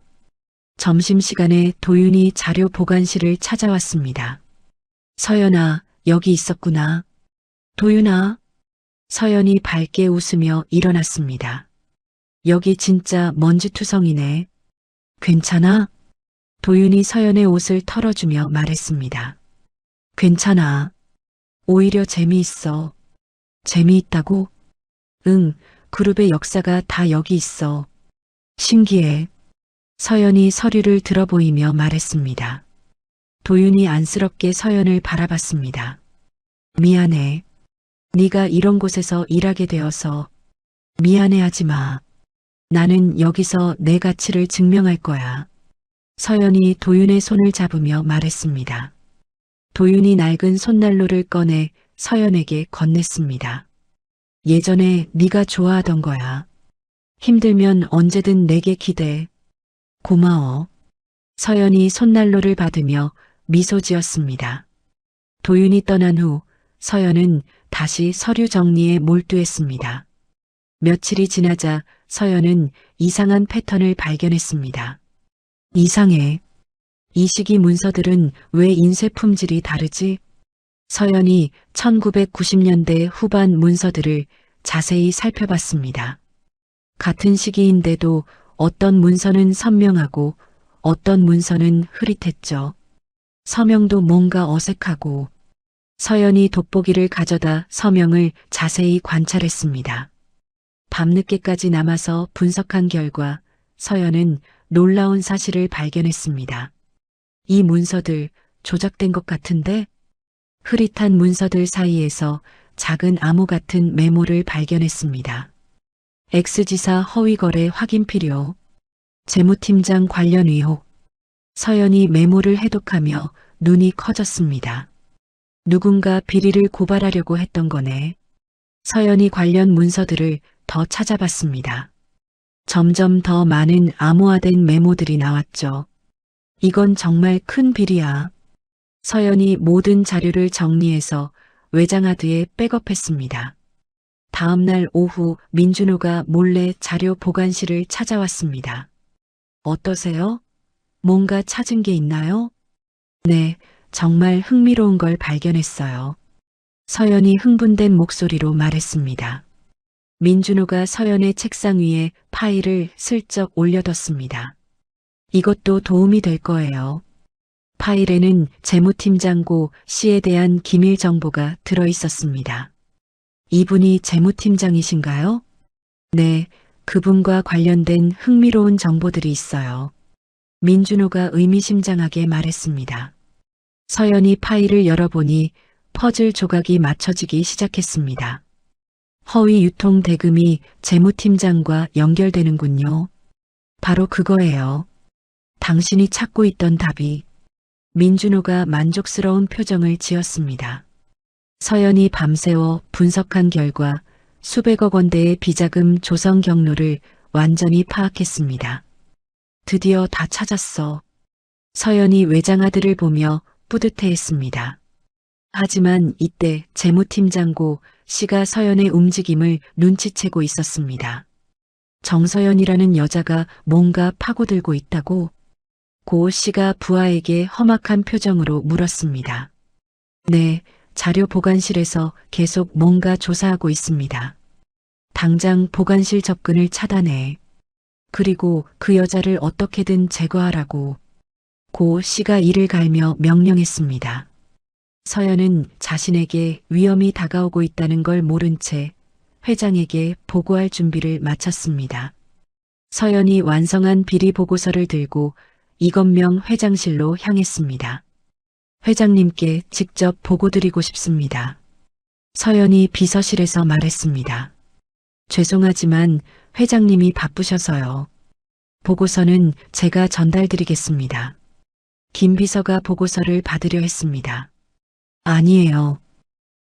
점심시간에 도윤이 자료 보관실을 찾아왔습니다. 서연아, 여기 있었구나. 도윤아. 서연이 밝게 웃으며 일어났습니다. 여기 진짜 먼지투성이네. 괜찮아? 도윤이 서연의 옷을 털어주며 말했습니다. 괜찮아. 오히려 재미있어. 재미있다고? 응, 그룹의 역사가 다 여기 있어. 신기해. 서연이 서류를 들어보이며 말했습니다. 도윤이 안쓰럽게 서연을 바라봤습니다. 미안해. 네가 이런 곳에서 일하게 되어서. 미안해하지 마. 나는 여기서 내 가치를 증명할 거야. 서연이 도윤의 손을 잡으며 말했습니다. 도윤이 낡은 손난로를 꺼내 서연에게 건넸습니다. 예전에 네가 좋아하던 거야. 힘들면 언제든 내게 기대. 고마워. 서연이 손난로를 받으며 미소 지었습니다. 도윤이 떠난 후 서연은 다시 서류 정리에 몰두했습니다. 며칠이 지나자 서연은 이상한 패턴을 발견했습니다. 이상해. 이 시기 문서들은 왜 인쇄 품질이 다르지? 서연이 1990년대 후반 문서들을 자세히 살펴봤습니다. 같은 시기인데도 어떤 문서는 선명하고 어떤 문서는 흐릿했죠. 서명도 뭔가 어색하고. 서연이 돋보기를 가져다 서명을 자세히 관찰했습니다. 밤늦게까지 남아서 분석한 결과 서연은 놀라운 사실을 발견했습니다. 이 문서들 조작된 것 같은데? 흐릿한 문서들 사이에서 작은 암호 같은 메모를 발견했습니다. X지사 허위거래 확인 필요. 재무팀장 관련 의혹. 서연이 메모를 해독하며 눈이 커졌습니다. 누군가 비리를 고발하려고 했던 거네. 서연이 관련 문서들을 더 찾아봤습니다. 점점 더 많은 암호화된 메모들이 나왔죠. 이건 정말 큰 비리야. 서연이 모든 자료를 정리해서 외장하드에 백업했습니다. 다음 날 오후 민준호가 몰래 자료 보관실을 찾아왔습니다. 어떠세요? 뭔가 찾은 게 있나요? 네, 정말 흥미로운 걸 발견했어요. 서연이 흥분된 목소리로 말했습니다. 민준호가 서연의 책상 위에 파일을 슬쩍 올려뒀습니다. 이것도 도움이 될 거예요. 파일에는 재무팀장고 씨에 대한 기밀 정보가 들어 있었습니다. 이분이 재무팀장이신가요? 네, 그분과 관련된 흥미로운 정보들이 있어요. 민준호가 의미심장하게 말했습니다. 서연이 파일을 열어보니 퍼즐 조각이 맞춰지기 시작했습니다. 허위 유통 대금이 재무팀장과 연결되는군요. 바로 그거예요. 당신이 찾고 있던 답이. 민준호가 만족스러운 표정을 지었습니다. 서연이 밤새워 분석한 결과 수백억 원대의 비자금 조성 경로를 완전히 파악했습니다. 드디어 다 찾았어. 서연이 외장하드를 보며 뿌듯해했습니다. 하지만 이때 재무팀장고 씨가 서연의 움직임을 눈치채고 있었습니다. 정서연이라는 여자가 뭔가 파고들고 있다고 고 씨가 부하에게 험악한 표정으로 물었습니다. 네, 자료 보관실에서 계속 뭔가 조사하고 있습니다. 당장 보관실 접근을 차단해. 그리고 그 여자를 어떻게든 제거하라고 고 씨가 이를 갈며 명령했습니다. 서연은 자신에게 위험이 다가오고 있다는 걸 모른 채 회장에게 보고할 준비를 마쳤습니다. 서연이 완성한 비리 보고서를 들고 이건명 회장실로 향했습니다. 회장님께 직접 보고드리고 싶습니다. 서연이 비서실에서 말했습니다. 죄송하지만 회장님이 바쁘셔서요. 보고서는 제가 전달드리겠습니다. 김 비서가 보고서를 받으려 했습니다. 아니에요.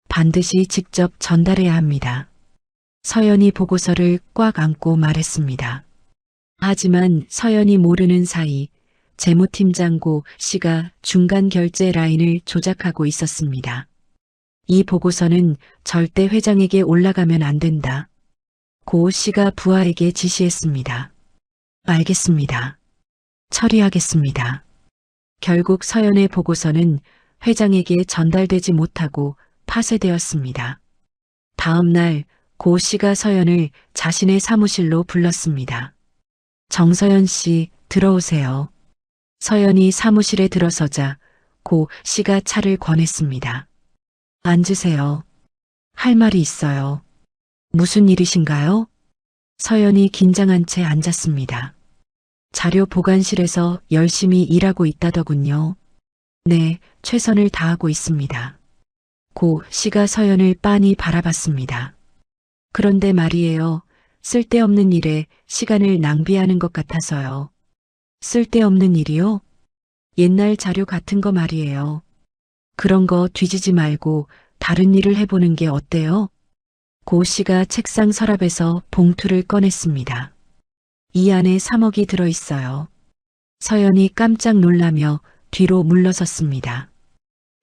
반드시 직접 전달해야 합니다. 서연이 보고서를 꽉 안고 말했습니다. 하지만 서연이 모르는 사이 재무팀장 고 씨가 중간 결제 라인을 조작하고 있었습니다. 이 보고서는 절대 회장에게 올라가면 안 된다. 고 씨가 부하에게 지시했습니다. 알겠습니다. 처리하겠습니다. 결국 서연의 보고서는 회장에게 전달되지 못하고 파쇄되었습니다. 다음 날 고 씨가 서연을 자신의 사무실로 불렀습니다. 정서연 씨, 들어오세요. 서연이 사무실에 들어서자 고 씨가 차를 권했습니다. 앉으세요. 할 말이 있어요. 무슨 일이신가요? 서연이 긴장한 채 앉았습니다. 자료 보관실에서 열심히 일하고 있다더군요. 네, 최선을 다하고 있습니다. 고 씨가 서연을 빤히 바라봤습니다. 그런데 말이에요. 쓸데없는 일에 시간을 낭비하는 것 같아서요. 쓸데없는 일이요? 옛날 자료 같은 거 말이에요. 그런 거 뒤지지 말고 다른 일을 해보는 게 어때요? 고 씨가 책상 서랍에서 봉투를 꺼냈습니다. 이 안에 3억이 들어있어요. 서연이 깜짝 놀라며 뒤로 물러섰습니다.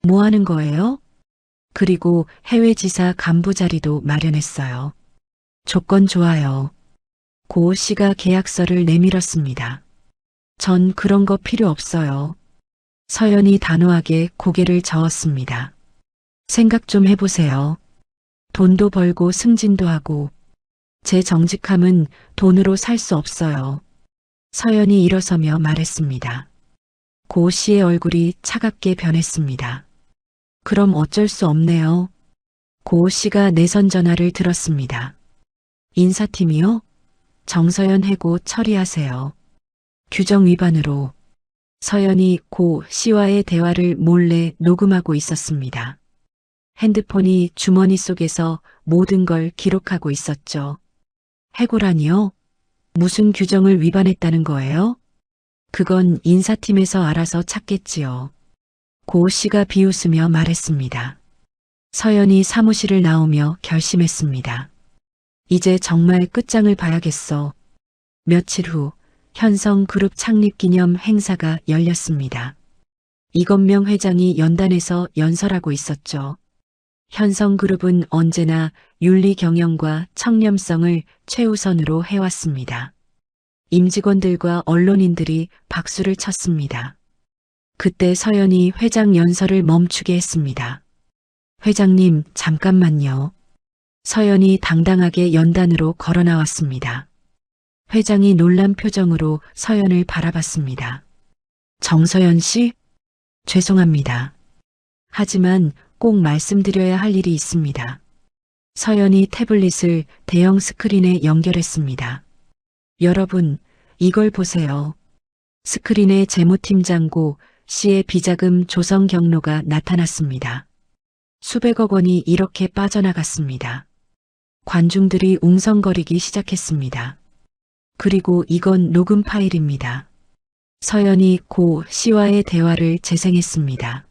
뭐 하는 거예요? 그리고 해외 지사 간부 자리도 마련했어요. 조건 좋아요. 고 씨가 계약서를 내밀었습니다. 전 그런 거 필요 없어요. 서연이 단호하게 고개를 저었습니다. 생각 좀 해보세요. 돈도 벌고 승진도 하고 제 정직함은 돈으로 살 수 없어요. 서연이 일어서며 말했습니다. 고 씨의 얼굴이 차갑게 변했습니다. 그럼 어쩔 수 없네요. 고 씨가 내선 전화를 들었습니다. 인사팀이요? 정서연 해고 처리하세요. 규정 위반으로. 서연이 고 씨와의 대화를 몰래 녹음하고 있었습니다. 핸드폰이 주머니 속에서 모든 걸 기록하고 있었죠. 해고라니요? 무슨 규정을 위반했다는 거예요? 그건 인사팀에서 알아서 찾겠지요. 고 씨가 비웃으며 말했습니다. 서연이 사무실을 나오며 결심했습니다. 이제 정말 끝장을 봐야겠어. 며칠 후 현성그룹 창립 기념 행사가 열렸습니다. 이건명 회장이 연단에서 연설하고 있었죠. 현성그룹은 언제나 윤리 경영과 청렴성을 최우선으로 해왔습니다. 임직원들과 언론인들이 박수를 쳤습니다. 그때 서연이 회장 연설을 멈추게 했습니다. 회장님, 잠깐만요. 서연이 당당하게 연단으로 걸어 나왔습니다. 회장이 놀란 표정으로 서연을 바라봤습니다. 정서연 씨? 죄송합니다. 하지만 꼭 말씀드려야 할 일이 있습니다. 서연이 태블릿을 대형 스크린에 연결했습니다. 여러분, 이걸 보세요. 스크린에 재무팀장고 씨의 비자금 조성 경로가 나타났습니다. 수백억 원이 이렇게 빠져나갔습니다. 관중들이 웅성거리기 시작했습니다. 그리고 이건 녹음 파일입니다. 서연이 고 씨와의 대화를 재생했습니다.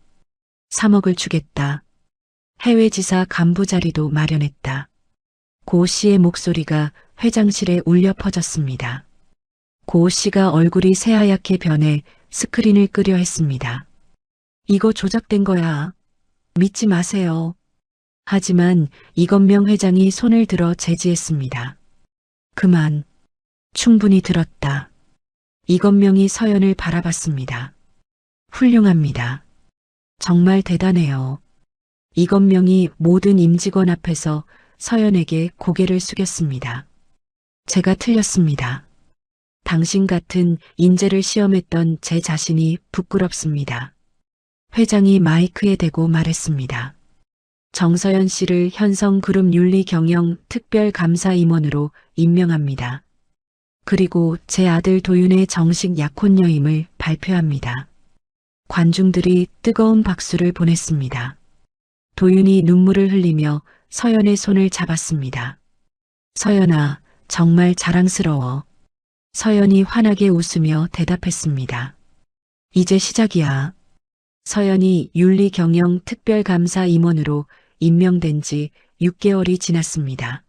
3억을 주겠다. 해외 지사 간부 자리도 마련했다. 고 씨의 목소리가 회장실에 울려 퍼졌습니다. 고 씨가 얼굴이 새하얗게 변해 스크린을 끄려 했습니다. 이거 조작된 거야. 믿지 마세요. 하지만 이건명 회장이 손을 들어 제지했습니다. 그만. 충분히 들었다. 이건명이 서연을 바라봤습니다. 훌륭합니다. 정말 대단해요. 이건명이 모든 임직원 앞에서 서연에게 고개를 숙였습니다. 제가 틀렸습니다. 당신 같은 인재를 시험했던 제 자신이 부끄럽습니다. 회장이 마이크에 대고 말했습니다. 정서연 씨를 현성그룹 윤리경영 특별감사임원으로 임명합니다. 그리고 제 아들 도윤의 정식 약혼녀임을 발표합니다. 관중들이 뜨거운 박수를 보냈습니다. 도윤이 눈물을 흘리며 서연의 손을 잡았습니다. 서연아, 정말 자랑스러워. 서연이 환하게 웃으며 대답했습니다. 이제 시작이야. 서연이 윤리경영 특별감사 임원으로 임명된 지 6개월이 지났습니다.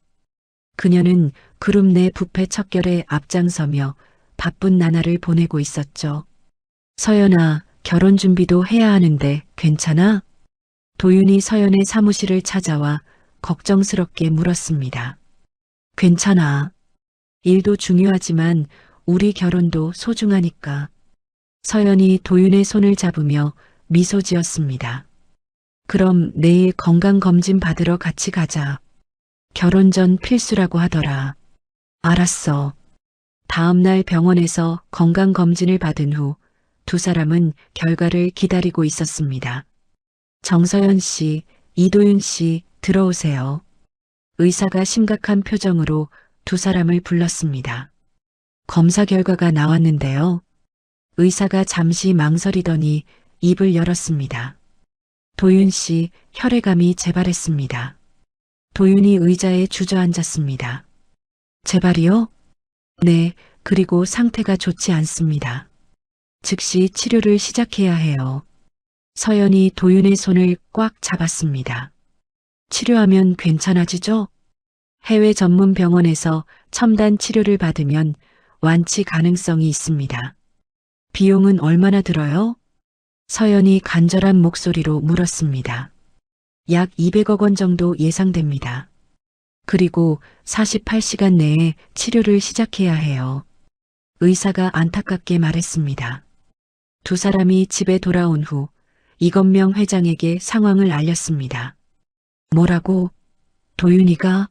그녀는 그룹 내 부패 척결에 앞장서며 바쁜 나날을 보내고 있었죠. 서연아, 결혼 준비도 해야 하는데 괜찮아? 도윤이 서연의 사무실을 찾아와 걱정스럽게 물었습니다. 괜찮아. 일도 중요하지만 우리 결혼도 소중하니까. 서연이 도윤의 손을 잡으며 미소 지었습니다. 그럼 내일 건강검진 받으러 같이 가자. 결혼 전 필수라고 하더라. 알았어. 다음 날 병원에서 건강검진을 받은 후 두 사람은 결과를 기다리고 있었습니다. 정서연 씨, 이도윤 씨, 들어오세요. 의사가 심각한 표정으로 두 사람을 불렀습니다. 검사 결과가 나왔는데요. 의사가 잠시 망설이더니 입을 열었습니다. 도윤 씨, 혈액암이 재발했습니다. 도윤이 의자에 주저앉았습니다. 재발이요? 네, 그리고 상태가 좋지 않습니다. 즉시 치료를 시작해야 해요. 서연이 도윤의 손을 꽉 잡았습니다. 치료하면 괜찮아지죠? 해외 전문 병원에서 첨단 치료를 받으면 완치 가능성이 있습니다. 비용은 얼마나 들어요? 서연이 간절한 목소리로 물었습니다. 약 200억 원 정도 예상됩니다. 그리고 48시간 내에 치료를 시작해야 해요. 의사가 안타깝게 말했습니다. 두 사람이 집에 돌아온 후 이건명 회장에게 상황을 알렸습니다. 뭐라고? 도윤이가?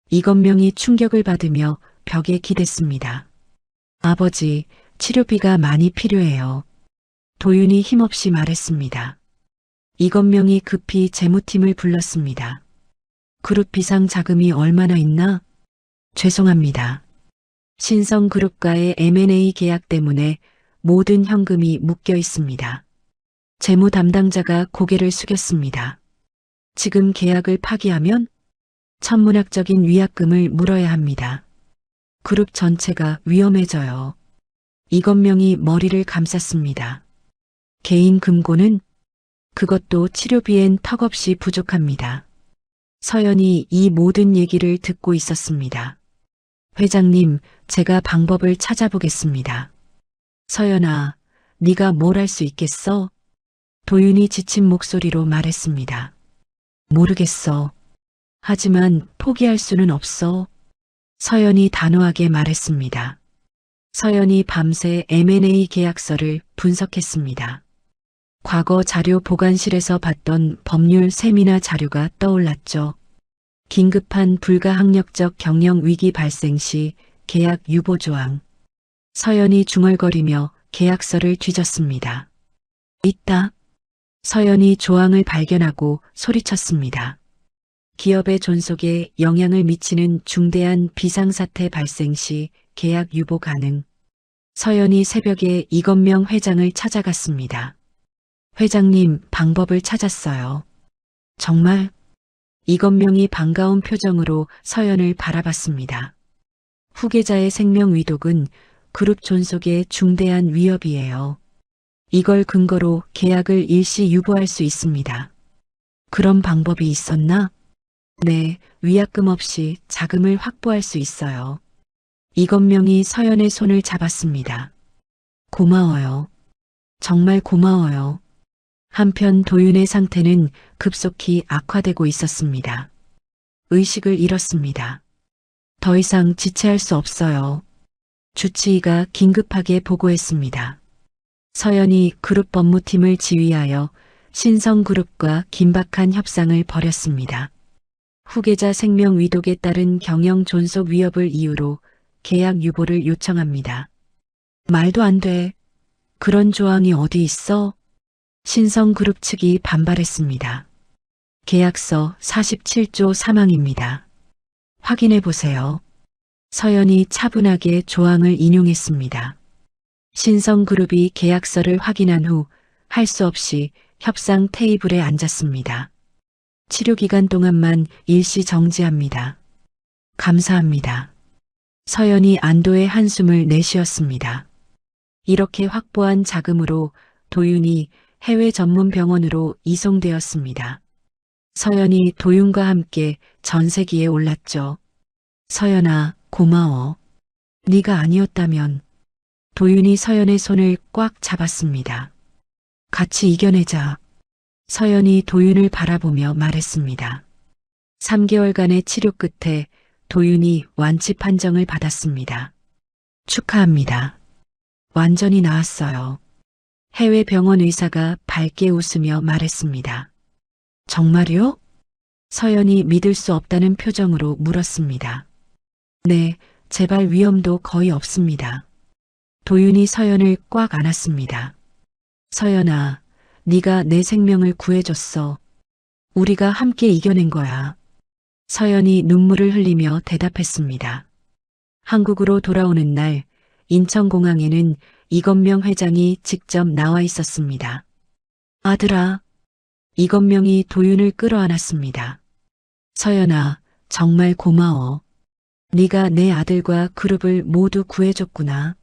이건명이 충격을 받으며 벽에 기댔습니다. 아버지, 치료비가 많이 필요해요. 도윤이 힘없이 말했습니다. 이건명이 급히 재무팀을 불렀습니다. 그룹 비상 자금이 얼마나 있나? 죄송합니다. 신성그룹과의 M&A 계약 때문에 모든 현금이 묶여 있습니다. 재무 담당자가 고개를 숙였습니다. 지금 계약을 파기하면 천문학적인 위약금을 물어야 합니다. 그룹 전체가 위험해져요. 이건명이 머리를 감쌌습니다. 개인 금고는? 그것도 치료비엔 턱없이 부족합니다. 서연이 이 모든 얘기를 듣고 있었습니다. 회장님, 제가 방법을 찾아보겠습니다. 서연아, 네가 뭘 할 수 있겠어? 도윤이 지친 목소리로 말했습니다. 모르겠어. 하지만 포기할 수는 없어. 서연이 단호하게 말했습니다. 서연이 밤새 M&A 계약서를 분석했습니다. 과거 자료 보관실에서 봤던 법률 세미나 자료가 떠올랐죠. 긴급한 불가항력적 경영 위기 발생 시 계약 유보 조항. 서연이 중얼거리며 계약서를 뒤졌습니다. 있다. 서연이 조항을 발견하고 소리쳤습니다. 기업의 존속에 영향을 미치는 중대한 비상사태 발생 시 계약 유보 가능. 서연이 새벽에 이건명 회장을 찾아갔습니다. 회장님, 방법을 찾았어요. 정말? 이건명이 반가운 표정으로 서연을 바라봤습니다. 후계자의 생명 위독은 그룹 존속의 중대한 위협이에요. 이걸 근거로 계약을 일시 유보할 수 있습니다. 그런 방법이 있었나? 네, 위약금 없이 자금을 확보할 수 있어요. 이건명이 서연의 손을 잡았습니다. 고마워요. 정말 고마워요. 한편 도윤의 상태는 급속히 악화되고 있었습니다. 의식을 잃었습니다. 더 이상 지체할 수 없어요. 주치의가 긴급하게 보고했습니다. 서연이 그룹 법무팀을 지휘하여 신성그룹과 긴박한 협상을 벌였습니다. 후계자 생명 위독에 따른 경영 존속 위협을 이유로 계약 유보를 요청합니다. 말도 안 돼. 그런 조항이 어디 있어? 신성그룹 측이 반발했습니다. 계약서 47조 3항입니다. 확인해 보세요. 서연이 차분하게 조항을 인용했습니다. 신성그룹이 계약서를 확인한 후 할 수 없이 협상 테이블에 앉았습니다. 치료 기간 동안만 일시 정지합니다. 감사합니다. 서연이 안도의 한숨을 내쉬었습니다. 이렇게 확보한 자금으로 도윤이 해외 전문 병원으로 이송되었습니다. 서연이 도윤과 함께 전세기에 올랐죠. 서연아, 고마워. 네가 아니었다면. 도윤이 서연의 손을 꽉 잡았습니다. 같이 이겨내자. 서연이 도윤을 바라보며 말했습니다. 3개월간의 치료 끝에 도윤이 완치 판정을 받았습니다. 축하합니다. 완전히 나았어요. 해외 병원 의사가 밝게 웃으며 말했습니다. 정말요? 서연이 믿을 수 없다는 표정으로 물었습니다. 네, 재발 위험도 거의 없습니다. 도윤이 서연을 꽉 안았습니다. 서연아, 네가 내 생명을 구해줬어. 우리가 함께 이겨낸 거야. 서연이 눈물을 흘리며 대답했습니다. 한국으로 돌아오는 날 인천공항에는 이건명 회장이 직접 나와 있었습니다. 아들아, 이건명이 도윤을 끌어안았습니다. 서연아, 정말 고마워. 네가 내 아들과 그룹을 모두 구해줬구나.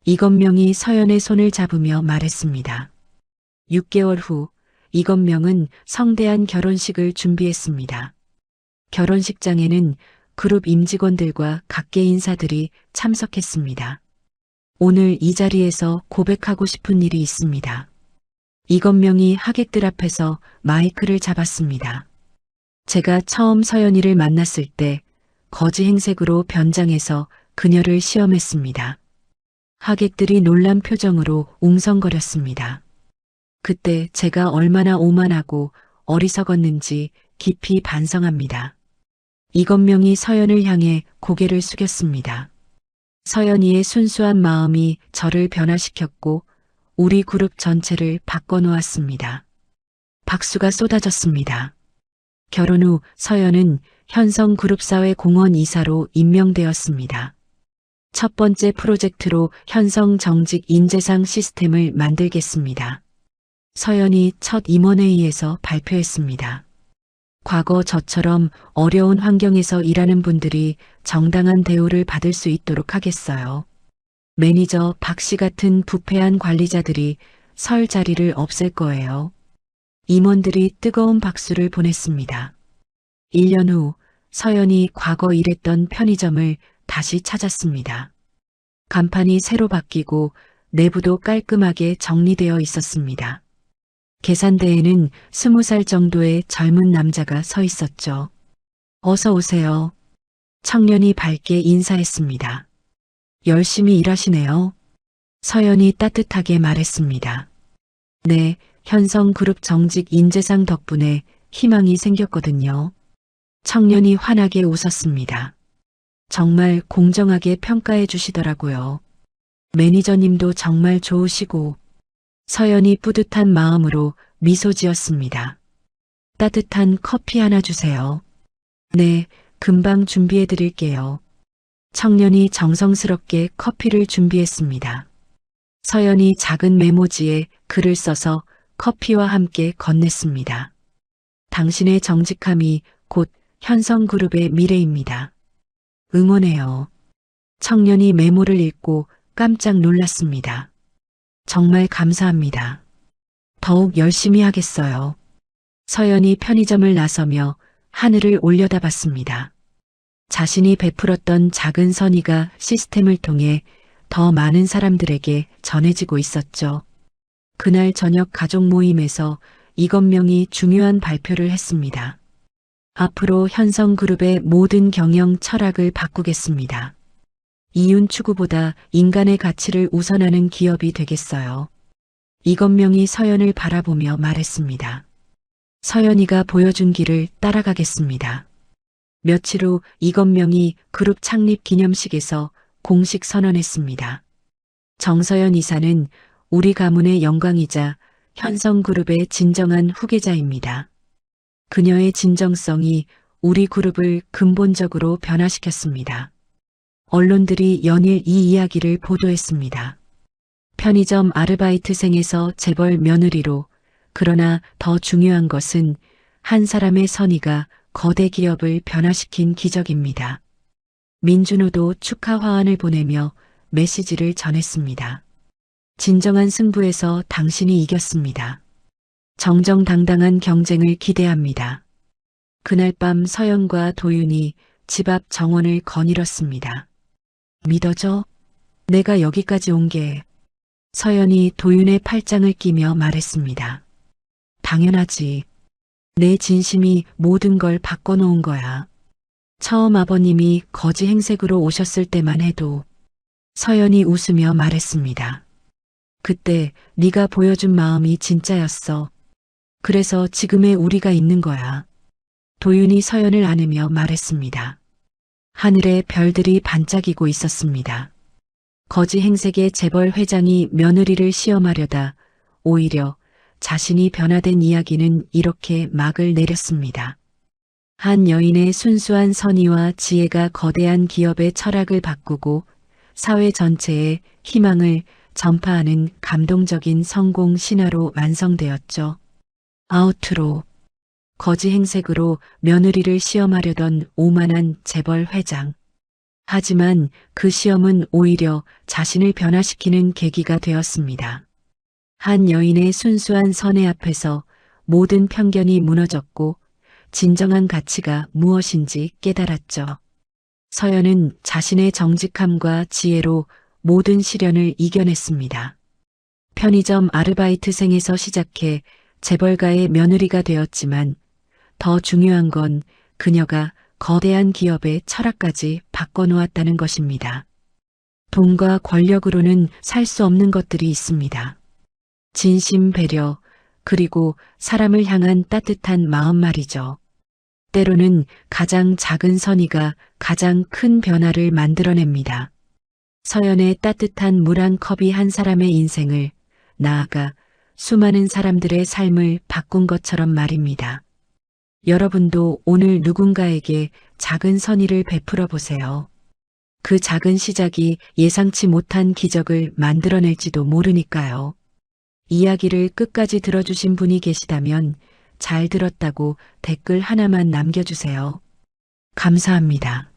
이건명이 서연의 손을 잡으며 말했습니다. 6개월 후 이건명은 성대한 결혼식을 준비했습니다. 결혼식장에는 그룹 임직원들과 각계 인사들이 참석했습니다. 오늘 이 자리에서 고백하고 싶은 일이 있습니다. 이건명이 하객들 앞에서 마이크를 잡았습니다. 제가 처음 서연이를 만났을 때 거지 행색으로 변장해서 그녀를 시험했습니다. 하객들이 놀란 표정으로 웅성거렸습니다. 그때 제가 얼마나 오만하고 어리석었는지 깊이 반성합니다. 이건명이 서연을 향해 고개를 숙였습니다. 서연이의 순수한 마음이 저를 변화시켰고 우리 그룹 전체를 바꿔놓았습니다. 박수가 쏟아졌습니다. 결혼 후 서연은 현성그룹사회 공원 이사로 임명되었습니다. 첫 번째 프로젝트로 현성 정직 인재상 시스템을 만들겠습니다. 서연이 첫 임원회의에서 발표했습니다. 과거 저처럼 어려운 환경에서 일하는 분들이 정당한 대우를 받을 수 있도록 하겠어요. 매니저 박 씨 같은 부패한 관리자들이 설 자리를 없앨 거예요. 임원들이 뜨거운 박수를 보냈습니다. 1년 후 서연이 과거 일했던 편의점을 다시 찾았습니다. 간판이 새로 바뀌고 내부도 깔끔하게 정리되어 있었습니다. 계산대에는 20살 정도의 젊은 남자가 서 있었죠. 어서 오세요. 청년이 밝게 인사했습니다. 열심히 일하시네요. 서연이 따뜻하게 말했습니다. 네, 현성그룹 정직 인재상 덕분에 희망이 생겼거든요. 청년이 환하게 웃었습니다. 정말 공정하게 평가해 주시더라고요. 매니저님도 정말 좋으시고. 서연이 뿌듯한 마음으로 미소 지었습니다. 따뜻한 커피 하나 주세요. 네, 금방 준비해 드릴게요. 청년이 정성스럽게 커피를 준비했습니다. 서연이 작은 메모지에 글을 써서 커피와 함께 건넸습니다. 당신의 정직함이 곧 현성그룹의 미래입니다. 응원해요. 청년이 메모를 읽고 깜짝 놀랐습니다. 정말 감사합니다. 더욱 열심히 하겠어요. 서연이 편의점을 나서며 하늘을 올려다봤습니다. 자신이 베풀었던 작은 선의가 시스템을 통해 더 많은 사람들에게 전해지고 있었죠. 그날 저녁 가족 모임에서 이건명이 중요한 발표를 했습니다. 앞으로 현성그룹의 모든 경영 철학을 바꾸겠습니다. 이윤 추구보다 인간의 가치를 우선하는 기업이 되겠어요. 이건명이 서연을 바라보며 말했습니다. 서연이가 보여준 길을 따라가겠습니다. 며칠 후 이건명이 그룹 창립 기념식에서 공식 선언했습니다. 정서연 이사는 우리 가문의 영광이자 현성그룹의 진정한 후계자입니다. 그녀의 진정성이 우리 그룹을 근본적으로 변화시켰습니다. 언론들이 연일 이 이야기를 보도했습니다. 편의점 아르바이트생에서 재벌 며느리로, 그러나 더 중요한 것은 한 사람의 선의가 거대 기업을 변화시킨 기적입니다. 민준호도 축하 화환을 보내며 메시지를 전했습니다. 진정한 승부에서 당신이 이겼습니다. 정정당당한 경쟁을 기대합니다. 그날 밤 서연과 도윤이 집 앞 정원을 거닐었습니다. 믿어줘? 내가 여기까지 온 게. 서연이 도윤의 팔짱을 끼며 말했습니다. 당연하지. 내 진심이 모든 걸 바꿔놓은 거야. 처음 아버님이 거지 행색으로 오셨을 때만 해도. 서연이 웃으며 말했습니다. 그때 네가 보여준 마음이 진짜였어. 그래서 지금의 우리가 있는 거야. 도윤이 서연을 안으며 말했습니다. 하늘에 별들이 반짝이고 있었습니다. 거지 행색의 재벌 회장이 며느리를 시험하려다 오히려 자신이 변화된 이야기는 이렇게 막을 내렸습니다. 한 여인의 순수한 선의와 지혜가 거대한 기업의 철학을 바꾸고 사회 전체에 희망을 전파하는 감동적인 성공 신화로 완성되었죠. 아우트로. 거지 행색으로 며느리를 시험하려던 오만한 재벌 회장. 하지만 그 시험은 오히려 자신을 변화시키는 계기가 되었습니다. 한 여인의 순수한 선의 앞에서 모든 편견이 무너졌고 진정한 가치가 무엇인지 깨달았죠. 서연은 자신의 정직함과 지혜로 모든 시련을 이겨냈습니다. 편의점 아르바이트생에서 시작해 재벌가의 며느리가 되었지만 더 중요한 건 그녀가 거대한 기업의 철학까지 바꿔놓았다는 것입니다. 돈과 권력으로는 살 수 없는 것들이 있습니다. 진심, 배려, 그리고 사람을 향한 따뜻한 마음 말이죠. 때로는 가장 작은 선의가 가장 큰 변화를 만들어냅니다. 서연의 따뜻한 물 한 컵이 한 사람의 인생을, 나아가 수많은 사람들의 삶을 바꾼 것처럼 말입니다. 여러분도 오늘 누군가에게 작은 선의를 베풀어 보세요. 그 작은 시작이 예상치 못한 기적을 만들어낼지도 모르니까요. 이야기를 끝까지 들어주신 분이 계시다면 잘 들었다고 댓글 하나만 남겨주세요. 감사합니다.